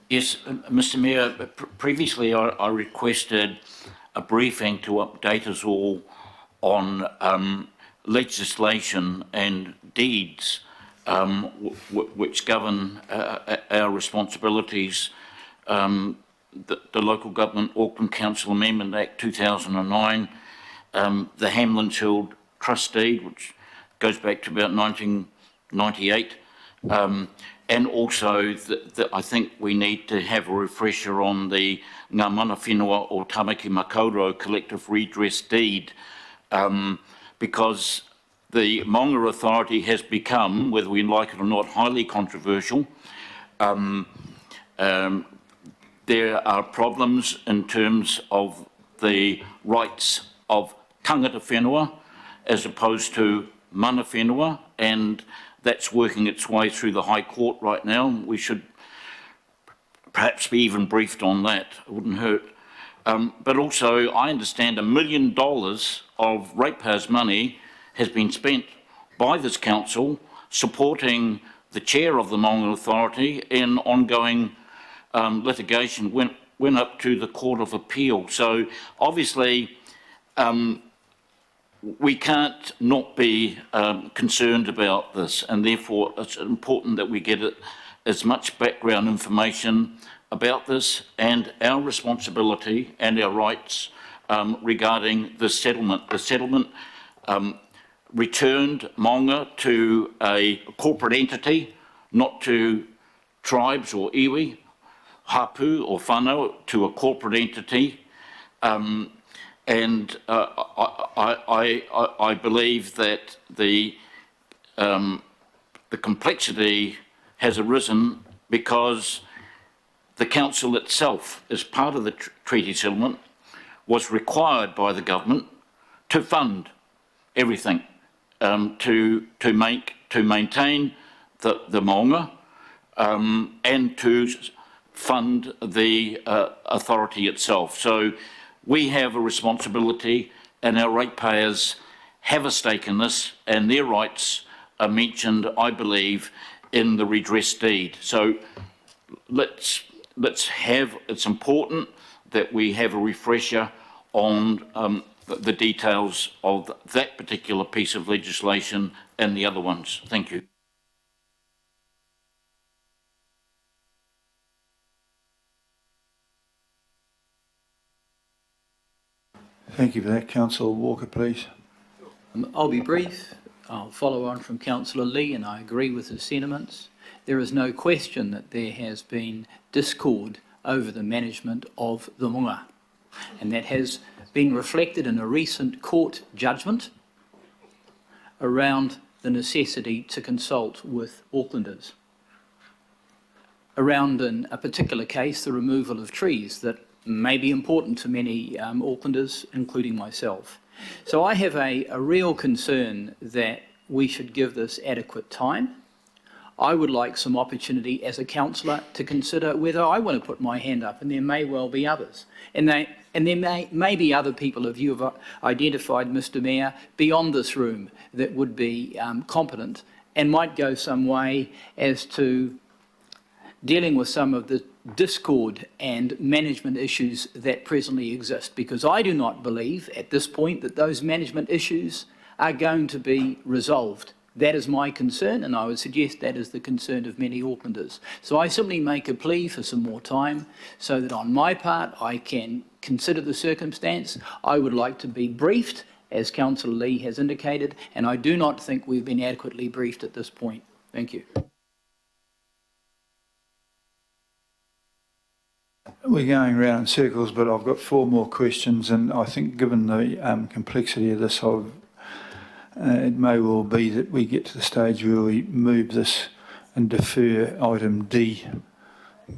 Yes, Mr Mayor, previously I requested a briefing to update us all on legislation and deeds which govern our responsibilities. The Local Government Auckland Council Amendment Act 2009, the Hamlin's Hill Trust Deed, which goes back to about 1998, and also I think we need to have a refresher on the Ngā Mana Whenua o Tamaki Makaurau Collective Redress Deed, because the Maunga Authority has become, whether we like it or not, highly controversial. There are problems in terms of the rights of tangata whenua as opposed to mana whenua, and that's working its way through the High Court right now. We should perhaps be even briefed on that, it wouldn't hurt. But also, I understand $1 million of ratepayers' money has been spent by this council supporting the chair of the Maunga Authority in ongoing litigation, went up to the Court of Appeal. So obviously, we can't not be concerned about this, and therefore it's important that we get as much background information about this and our responsibility and our rights regarding the settlement. The settlement returned Maunga to a corporate entity, not to tribes or iwi, hapu or whānau, to a corporate entity. I believe that the complexity has arisen because the council itself, as part of the treaty settlement, was required by the government to fund everything, to maintain the Maunga and to fund the authority itself. So we have a responsibility, and our ratepayers have a stake in this, and their rights are mentioned, I believe, in the redress deed. So it's important that we have a refresher on the details of that particular piece of legislation and the other ones. Thank you. Thank you for that. Councillor Walker, please. I'll be brief. I'll follow on from Councillor Lee, and I agree with his sentiments. There is no question that there has been discord over the management of the Maunga, and that has been reflected in a recent court judgment around the necessity to consult with Aucklanders around, in a particular case, the removal of trees that may be important to many Aucklanders, including myself. So I have a real concern that we should give this adequate time. I would like some opportunity as a councillor to consider whether I want to put my hand up, and there may well be others. And there may be other people, if you have identified, Mr Mayor, beyond this room that would be competent and might go some way as to dealing with some of the discord and management issues that presently exist, because I do not believe at this point that those management issues are going to be resolved. That is my concern, and I would suggest that is the concern of many Aucklanders. So I simply make a plea for some more time so that on my part I can consider the circumstance. I would like to be briefed, as Councillor Lee has indicated, and I do not think we've been adequately briefed at this point. Thank you. We're going round in circles, but I've got 4 more questions, and I think given the complexity of this, it may well be that we get to the stage where we move this and defer item D,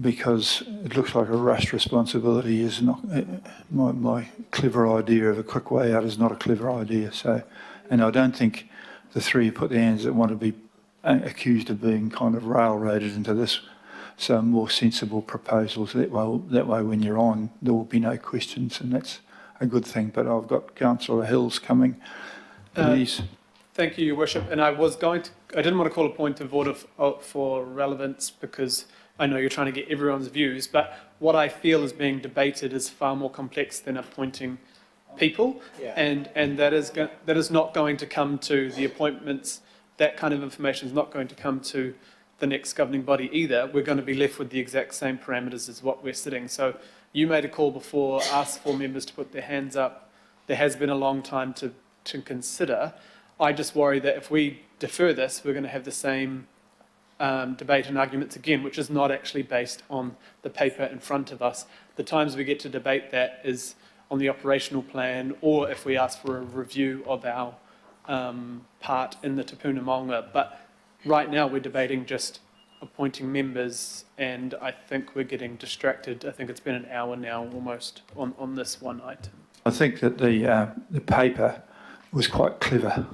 because it looks like a rushed responsibility is not, my clever idea of a quick way out is not a clever idea. So, and I don't think the 3 who put their hands that want to be accused of being kind of railroaded into this. So more sensible proposals, that way when you're on, there will be no questions, and that's a good thing. But I've got Councillor Hills coming. Please. Thank you, Your Worship. And I didn't want to call a point of order for relevance, because I know you're trying to get everyone's views, but what I feel is being debated is far more complex than appointing people, and that is not going to come to the appointments. That kind of information is not going to come to the next governing body either. We're going to be left with the exact same parameters as what we're sitting. So you made a call before, asked 4 members to put their hands up. There has been a long time to consider. I just worry that if we defer this, we're going to have the same debate and arguments again, which is not actually based on the paper in front of us. The times we get to debate that is on the operational plan, or if we ask for a review of our part in the Tupuna Maunga, but right now we're debating just appointing members, and I think we're getting distracted. I think it's been an hour now almost on this one item. I think that the paper was quite clever.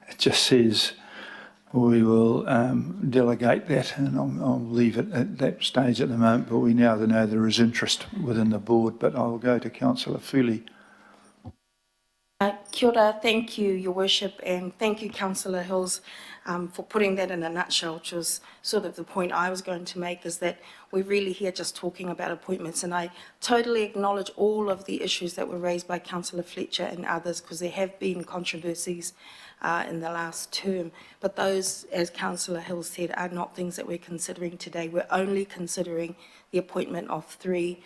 It just says we will delegate that, and I'll leave it at that stage at the moment, but we now know there is interest within the board, but I'll go to Councillor Foley. Kia ora, thank you, Your Worship, and thank you, Councillor Hills, for putting that in a nutshell, which was sort of the point I was going to make, is that we're really here just talking about appointments, and I totally acknowledge all of the issues that were raised by Councillor Fletcher and others, because there have been controversies in the last term, but those, as Councillor Hills said, are not things that we're considering today. We're only considering the appointment of 3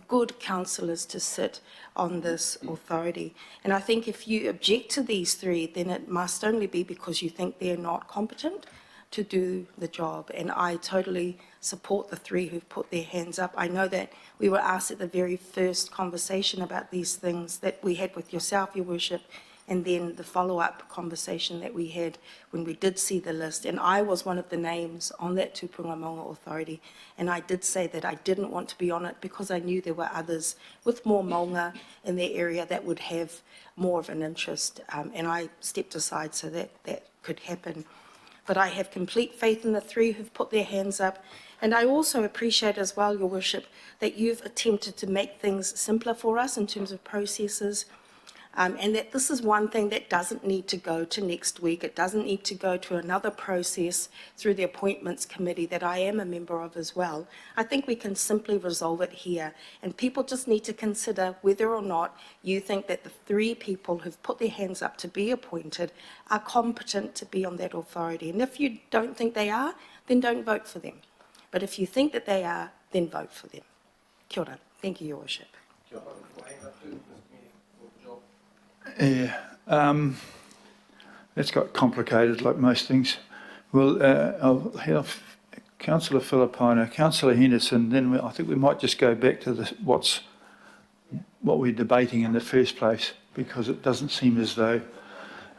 good councillors to sit on this authority. And I think if you object to these 3, then it must only be because you think they're not competent to do the job. And I totally support the 3 who've put their hands up. I know that we were asked at the very first conversation about these things that we had with yourself, Your Worship, and then the follow-up conversation that we had when we did see the list. And I was one of the names on that Tupuna Maunga Authority, and I did say that I didn't want to be on it because I knew there were others with more maunga in their area that would have more of an interest, and I stepped aside so that that could happen. But I have complete faith in the 3 who've put their hands up, and I also appreciate as well, Your Worship, that you've attempted to make things simpler for us in terms of processes. And that this is one thing that doesn't need to go to next week. It doesn't need to go to another process through the appointments committee that I am a member of as well. I think we can simply resolve it here. And people just need to consider whether or not you think that the 3 people who've put their hands up to be appointed are competent to be on that authority. And if you don't think they are, then don't vote for them. But if you think that they are, then vote for them. Kia ora. Thank you, Your Worship. Yeah, it's got complicated like most things. Well, I'll have Councillor Filipaina, Councillor Henderson, then I think we might just go back to what we're debating in the first place, because it doesn't seem as though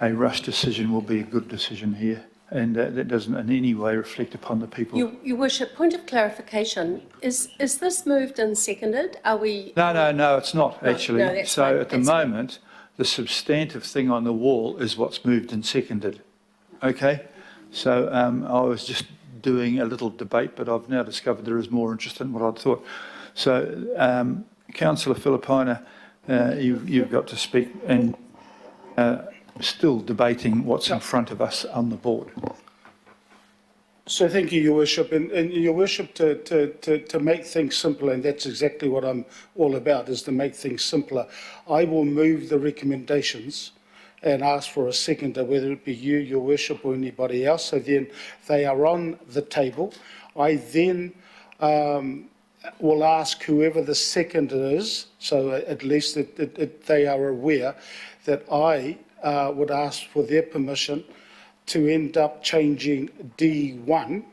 a rush decision will be a good decision here, and that doesn't in any way reflect upon the people. Your Worship, point of clarification, is this moved and seconded? Are we? No, it's not actually. No, that's so fine. at the That's moment, the substantive thing on the wall is what's moved and seconded. Okay? So I was just doing a little debate, but I've now discovered there is more interest than what I'd thought. So, Councillor Filipaina, you've got to speak, and still debating what's in front of us on the board. So thank you, Your Worship, and Your Worship, to make things simpler, and that's exactly what I'm all about, is to make things simpler. I will move the recommendations and ask for a seconder, whether it be you, Your Worship, or anybody else. So then they are on the table. I then will ask whoever the seconder is, so at least they are aware, that I would ask for their permission to end up changing D1,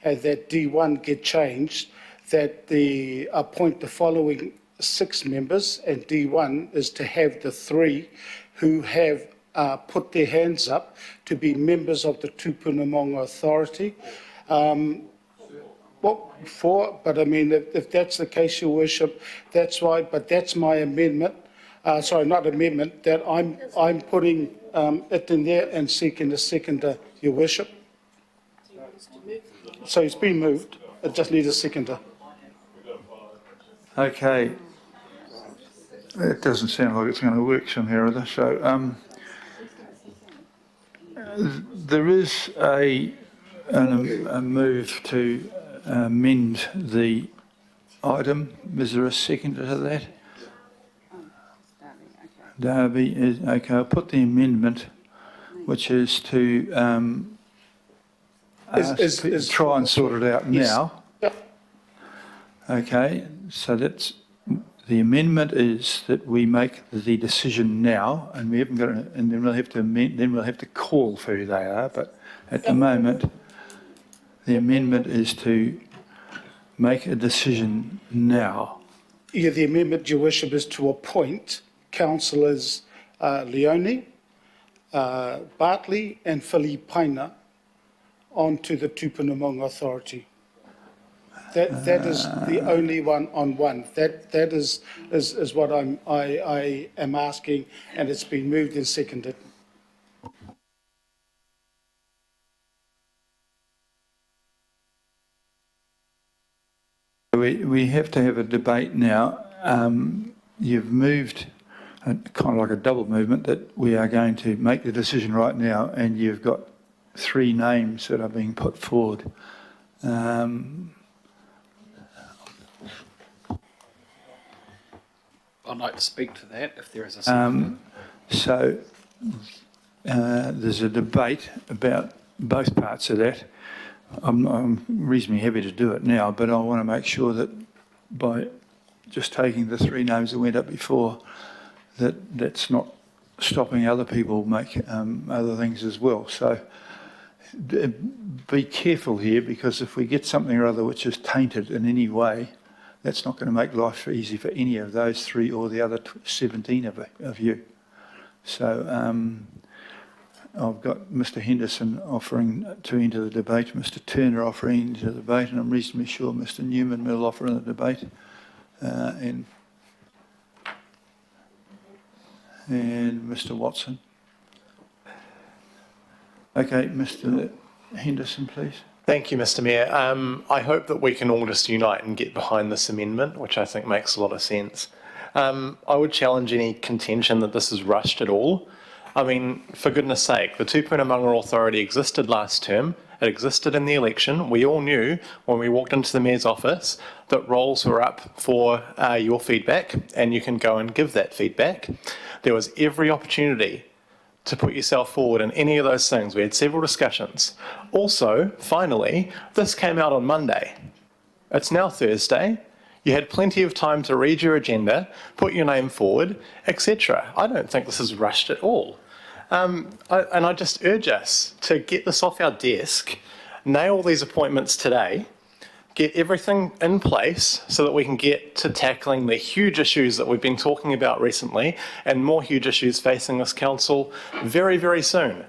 and that D1 get changed, that the appoint the following 6 members, and D1 is to have the 3 who have put their hands up to be members of the Tupuna Maunga Authority. Well, 4, but I mean, if that's the case, Your Worship, that's right, but that's my amendment. Sorry, not amendment, that I'm putting it in there and seeking a seconder, Your Worship. So it's been moved, it just needs a seconder. Okay. It doesn't sound like it's going to work somehow or other. So there is a move to amend the item. Is there a seconder to that? Darby is okay. I'll put the amendment, which is to try and sort it out now. Yep. Okay, so that's the amendment is that we make the decision now, and we haven't got, and then we'll have to amend. Then we'll have to call for who they are. But at the moment, the amendment is to make a decision now. Yeah, the amendment, Your Worship, is to appoint councillors Leone, Bartley and Filipaina onto the Tupuna Maunga Authority. That is the only one on one. That is what I am asking, and it's been moved and seconded. We have to have a debate now. You've moved, kind of like a double movement, that we are going to make the decision right now, and you've got 3 names that are being put forward. I'd like to speak to that if there is a second. So there's a debate about both parts of that. I'm reasonably happy to do it now, but I want to make sure that by just taking the 3 names that went up before, that's not stopping other people make other things as well. So be careful here, because if we get something or other which is tainted in any way, that's not going to make life easy for any of those 3 or the other 17 of you. So I've got Mr Henderson offering to enter the debate, Mr Turner offering into the debate, and I'm reasonably sure Mr Newman will offer in the debate. And Mr Watson. Okay, Mr Henderson, please. Thank you, Mr Mayor. I hope that we can all just unite and get behind this amendment, which I think makes a lot of sense. I would challenge any contention that this is rushed at all. I mean, for goodness sake, the Tupuna Maunga Authority existed last term. It existed in the election. We all knew when we walked into the Mayor's office that roles were up for your feedback, and you can go and give that feedback. There was every opportunity to put yourself forward in any of those things. We had several discussions. Also, finally, this came out on Monday. It's now Thursday. You had plenty of time to read your agenda, put your name forward, etc. I don't think this is rushed at all. And I just urge us to get this off our desk, nail these appointments today, get everything in place so that we can get to tackling the huge issues that we've been talking about recently, and more huge issues facing this council very, very soon.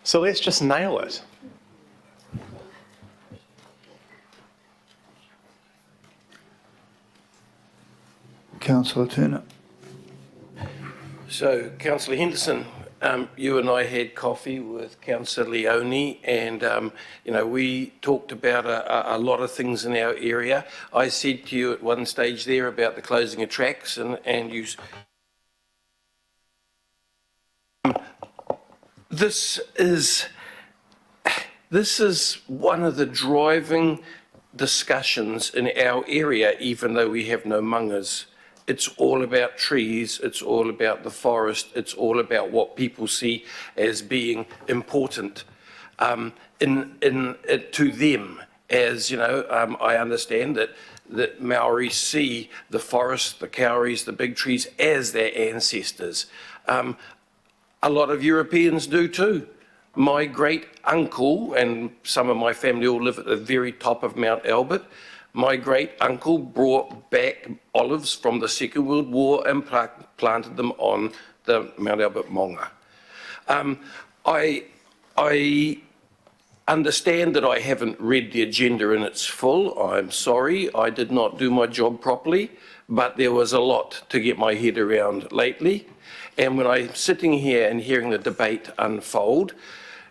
So let's just nail it. Councillor Turner. So, Councillor Henderson, you and I had coffee with Councillor Leone, and we talked about a lot of things in our area. I said to you at one stage there about the closing of tracks, and you. This is one of the driving discussions in our area, even though we have no mungas. It's all about trees, it's all about the forest, it's all about what people see as being important to them. As you know, I understand that Maori see the forest, the kauris, the big trees as their ancestors. A lot of Europeans do too. My great uncle, and some of my family all live at the very top of Mount Albert, my great uncle brought back olives from the Second World War and planted them on the Mount Albert Maunga. I understand that I haven't read the agenda in its full. I'm sorry, I did not do my job properly, but there was a lot to get my head around lately. And when I'm sitting here and hearing the debate unfold,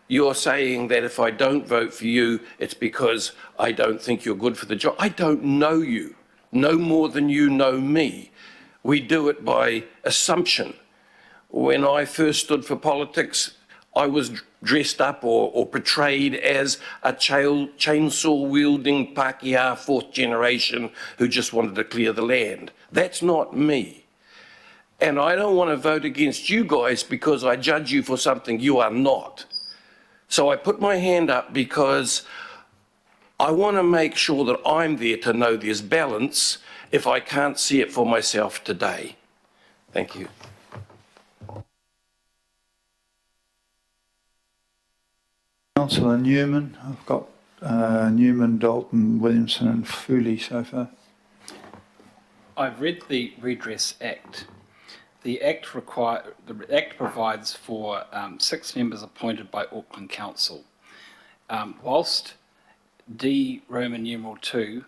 you're saying that if I don't vote for you, it's because I don't think you're good for the job. I don't know you, no more than you know me. We do it by assumption. When I first stood for politics, I was dressed up or portrayed as a chainsaw-wielding Pākehā 4th generation who just wanted to clear the land. That's not me. And I don't want to vote against you guys because I judge you for something you are not. So I put my hand up because I want to make sure that I'm there to know there's balance if I can't see it for myself today. Thank you. Councillor Newman. I've got Newman, Dalton, Williamson and Foley so far. I've read the Redress Act, the Act provides for 6 members appointed by Auckland Council. Whilst D Roman numeral 2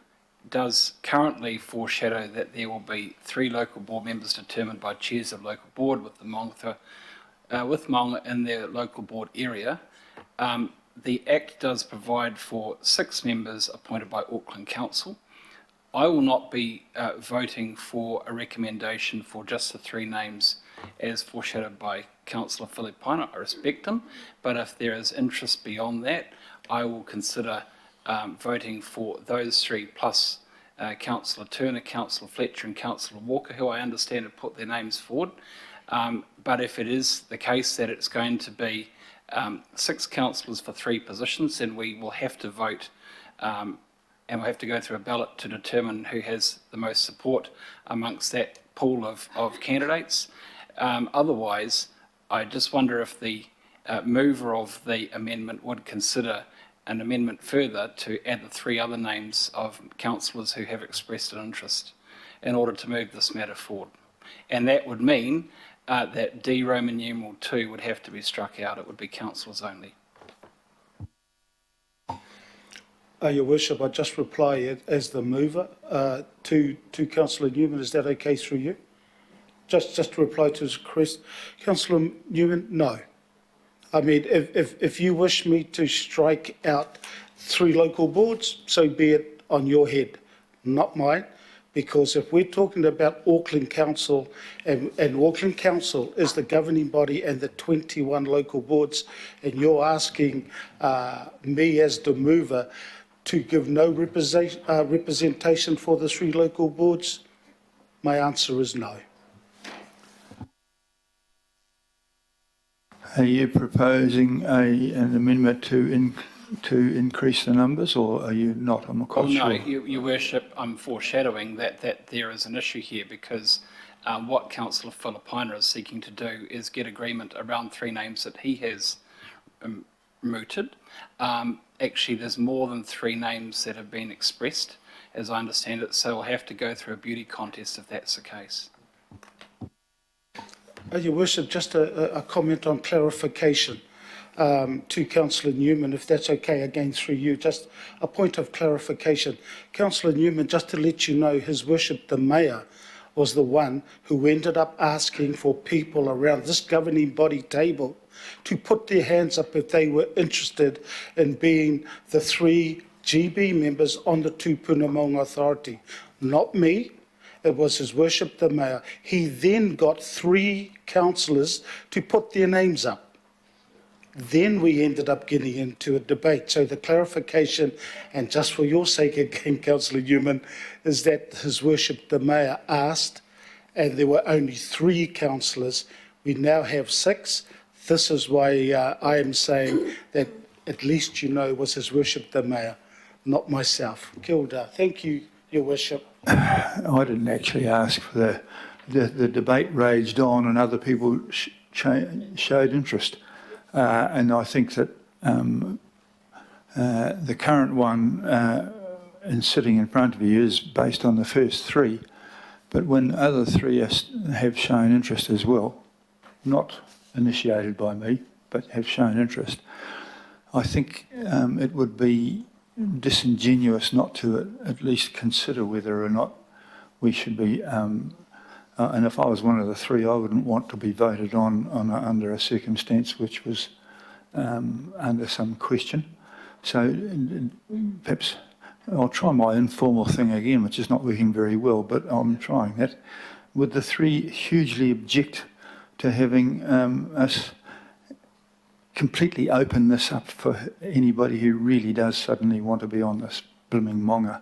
does currently foreshadow that there will be 3 local board members determined by chairs of local board with Maunga in their local board area, the Act does provide for 6 members appointed by Auckland Council. I will not be voting for a recommendation for just the 3 names as foreshadowed by Councillor Filipaina. I respect him, but if there is interest beyond that, I will consider voting for those 3 plus Councillor Turner, Councillor Fletcher and Councillor Walker, who I understand have put their names forward. But if it is the case that it's going to be 6 councillors for 3 positions, then we will have to vote and we'll have to go through a ballot to determine who has the most support amongst that pool of candidates. Otherwise, I just wonder if the mover of the amendment would consider an amendment further to add the 3 other names of councillors who have expressed an interest in order to move this matter forward. And that would mean that D Roman numeral 2 would have to be struck out. It would be councillors only. Your Worship, I just reply as the mover to Councillor Newman. Is that okay through you? Just to reply to his request. Councillor Newman, no. I mean, if you wish me to strike out 3 local boards, so be it on your head, not mine. Because if we're talking about Auckland Council, and Auckland Council is the governing body and the 21 local boards, and you're asking me as the mover to give no representation for the 3 local boards, my answer is no. Are you proposing an amendment to increase the numbers, or are you not? I'm not quite sure. No, Your Worship, I'm foreshadowing that there is an issue here because what Councillor Filipaina is seeking to do is get agreement around 3 names that he has mooted. Actually, there's more than 3 names that have been expressed, as I understand it, so we'll have to go through a beauty contest if that's the case. Your Worship, just a comment on clarification to Councillor Newman, if that's okay, again through you, just a point of clarification. Councillor Newman, just to let you know, His Worship the Mayor was the one who ended up asking for people around this governing body table to put their hands up if they were interested in being the 3 GB members on the Tupuna Maunga Authority. Not me, it was His Worship the Mayor. He then got 3 councillors to put their names up. Then we ended up getting into a debate. So the clarification, and just for your sake again, Councillor Newman, is that His Worship the Mayor asked, and there were only 3 councillors. We now have 6. This is why I am saying that at least you know it was His Worship the Mayor, not myself. Kia ora. Thank you, Your Worship. I didn't actually ask for the debate raged on and other people showed interest. And I think that the current one sitting in front of you is based on the first 3. But when other 3 have shown interest as well, not initiated by me, but have shown interest, I think it would be disingenuous not to at least consider whether or not we should be, and if I was one of the 3, I wouldn't want to be voted on under a circumstance which was under some question. So perhaps I'll try my informal thing again, which is not working very well, but I'm trying that. Would the 3 hugely object to having us completely open this up for anybody who really does suddenly want to be on this blooming Maunga?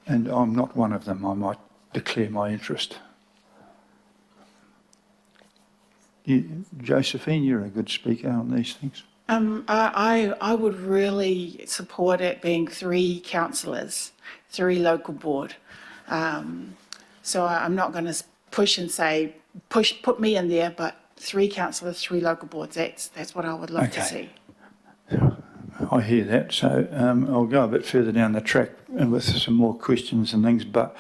And I'm not one of them. I might declare my interest. Josephine, you're a good speaker on these things. I would really support it being 3 councillors, 3 local board. So I'm not going to push and say, put me in there, but 3 councillors, 3 local boards, that's what I would love to see. I hear that, so I'll go a bit further down the track with some more questions and things, but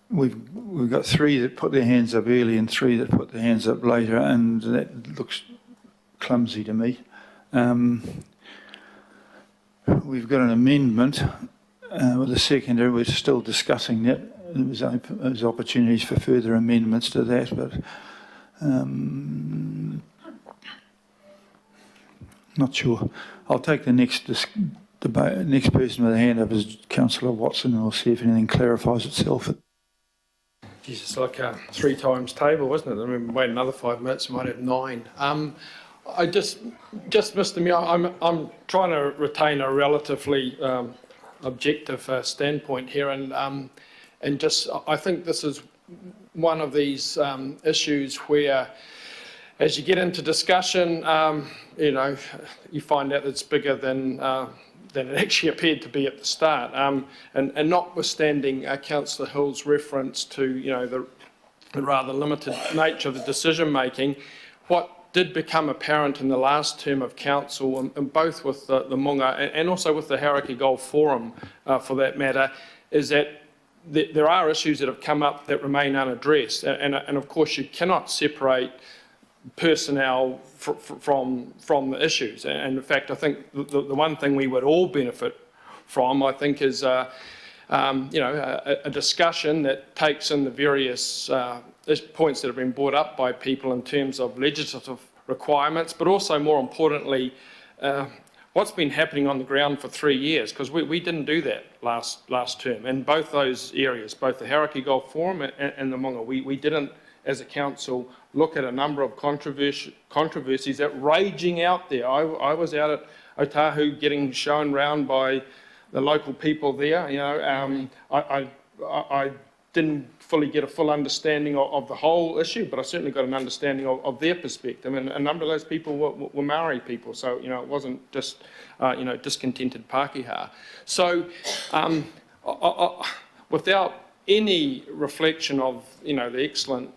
we've got 3 that put their hands up early and 3 that put their hands up later, and that looks clumsy to me. We've got an amendment with a seconder. We're still discussing that. There's opportunities for further amendments to that, but not sure. I'll take the next debate. Next person with a hand up is Councillor Watson, and we'll see if anything clarifies itself. Geez, it's like a 3 times table, wasn't it? I mean, wait another 5 minutes, we might have 9. I just, Mr. Mayor, I'm trying to retain a relatively objective standpoint here, and just I think this is one of these issues where, as you get into discussion, you know, you find out it's bigger than it actually appeared to be at the start. And notwithstanding Councillor Hill's reference to, you know, the rather limited nature of the decision making, what did become apparent in the last term of council, and both with the Maunga and also with the Hauraki Golf Forum, for that matter, is that there are issues that have come up that remain unaddressed, and of course you cannot separate personnel from the issues. And in fact, I think the one thing we would all benefit from, I think, is you know, a discussion that takes in the various points that have been brought up by people in terms of legislative requirements, but also more importantly, what's been happening on the ground for 3 years, because we didn't do that last term. In both those areas, both the Hauraki Golf Forum and the Maunga, we didn't, as a council, look at a number of controversies that raging out there. I was out at Otahu getting shown round by the local people there. You know, I didn't fully get a full understanding of the whole issue, but I certainly got an understanding of their perspective. And a number of those people were Maori people, so you know it wasn't just you know, discontented Pākehā. So without any reflection of, you know, the excellent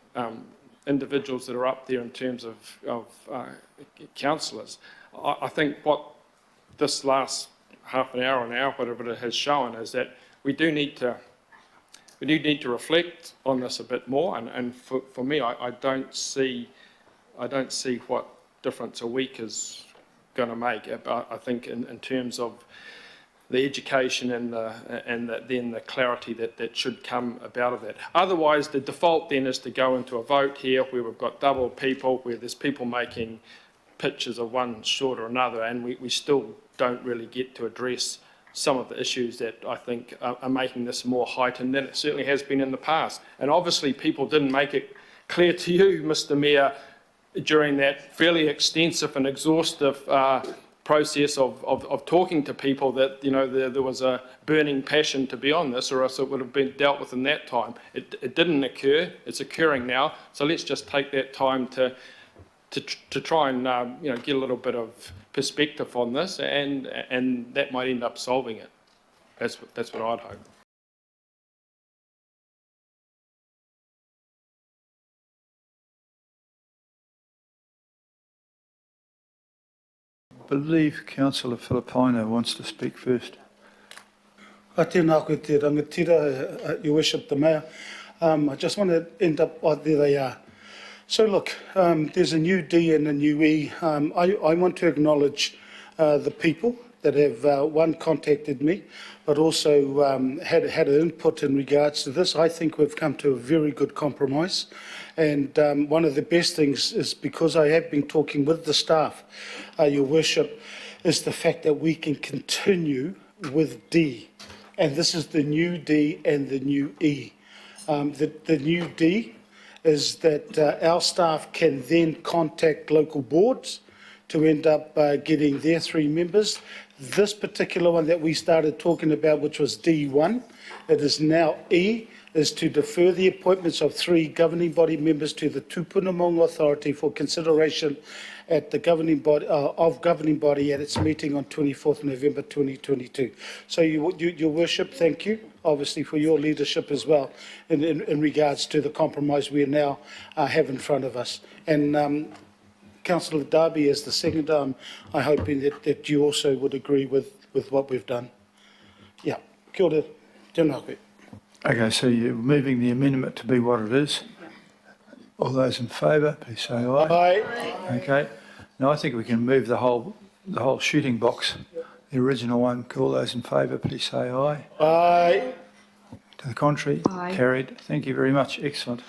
individuals that are up there in terms of councillors, I think what this last half an hour, whatever it has shown, is that we do need to reflect on this a bit more. And for me, I don't see what difference a week is going to make. But I think in terms of the education and then the clarity that should come about of that. Otherwise, the default then is to go into a vote here where we've got double people, where there's people making pictures of one short or another, and we still don't really get to address some of the issues that I think are making this more heightened than it certainly has been in the past. And obviously people didn't make it clear to you, Mr. Mayor, during that fairly extensive and exhaustive process of talking to people that, you know, there was a burning passion to be on this, or else it would have been dealt with in that time. It didn't occur. It's occurring now. So let's just take that time to try and you know, get a little bit of perspective on this, and that might end up solving it. That's what I'd hope. I believe Councillor Filipino wants to speak first. Tēnā koe te rangatira, Your Worship, the Mayor. I just want to end up, there they are. So look, there's a new D and a new E. I want to acknowledge the people that have, one, contacted me, but also had an input in regards to this. I think we've come to a very good compromise. And one of the best things is, because I have been talking with the staff, Your Worship, is the fact that we can continue with D. And this is the new D and the new E. The new D is that our staff can then contact local boards to end up getting their 3 members. This particular one that we started talking about, which was D1, it is now E, is to defer the appointments of 3 governing body members to the Tupuna Maunga Authority for consideration at the governing body at its meeting on 24th November 2022. So Your Worship, thank you, obviously, for your leadership as well in regards to the compromise we now have in front of us. And Councillor Darby, as the second, I'm hoping that you also would agree with what we've done. Yeah, kia ora, tēnā koe. Okay, so you're moving the amendment to be what it is? All those in favour, please say aye. Aye. Okay. Now, I think we can move the whole shooting box, the original one. All those in favour, please say aye. Aye. To the contrary? Aye. Carried. Thank you very much. Excellent.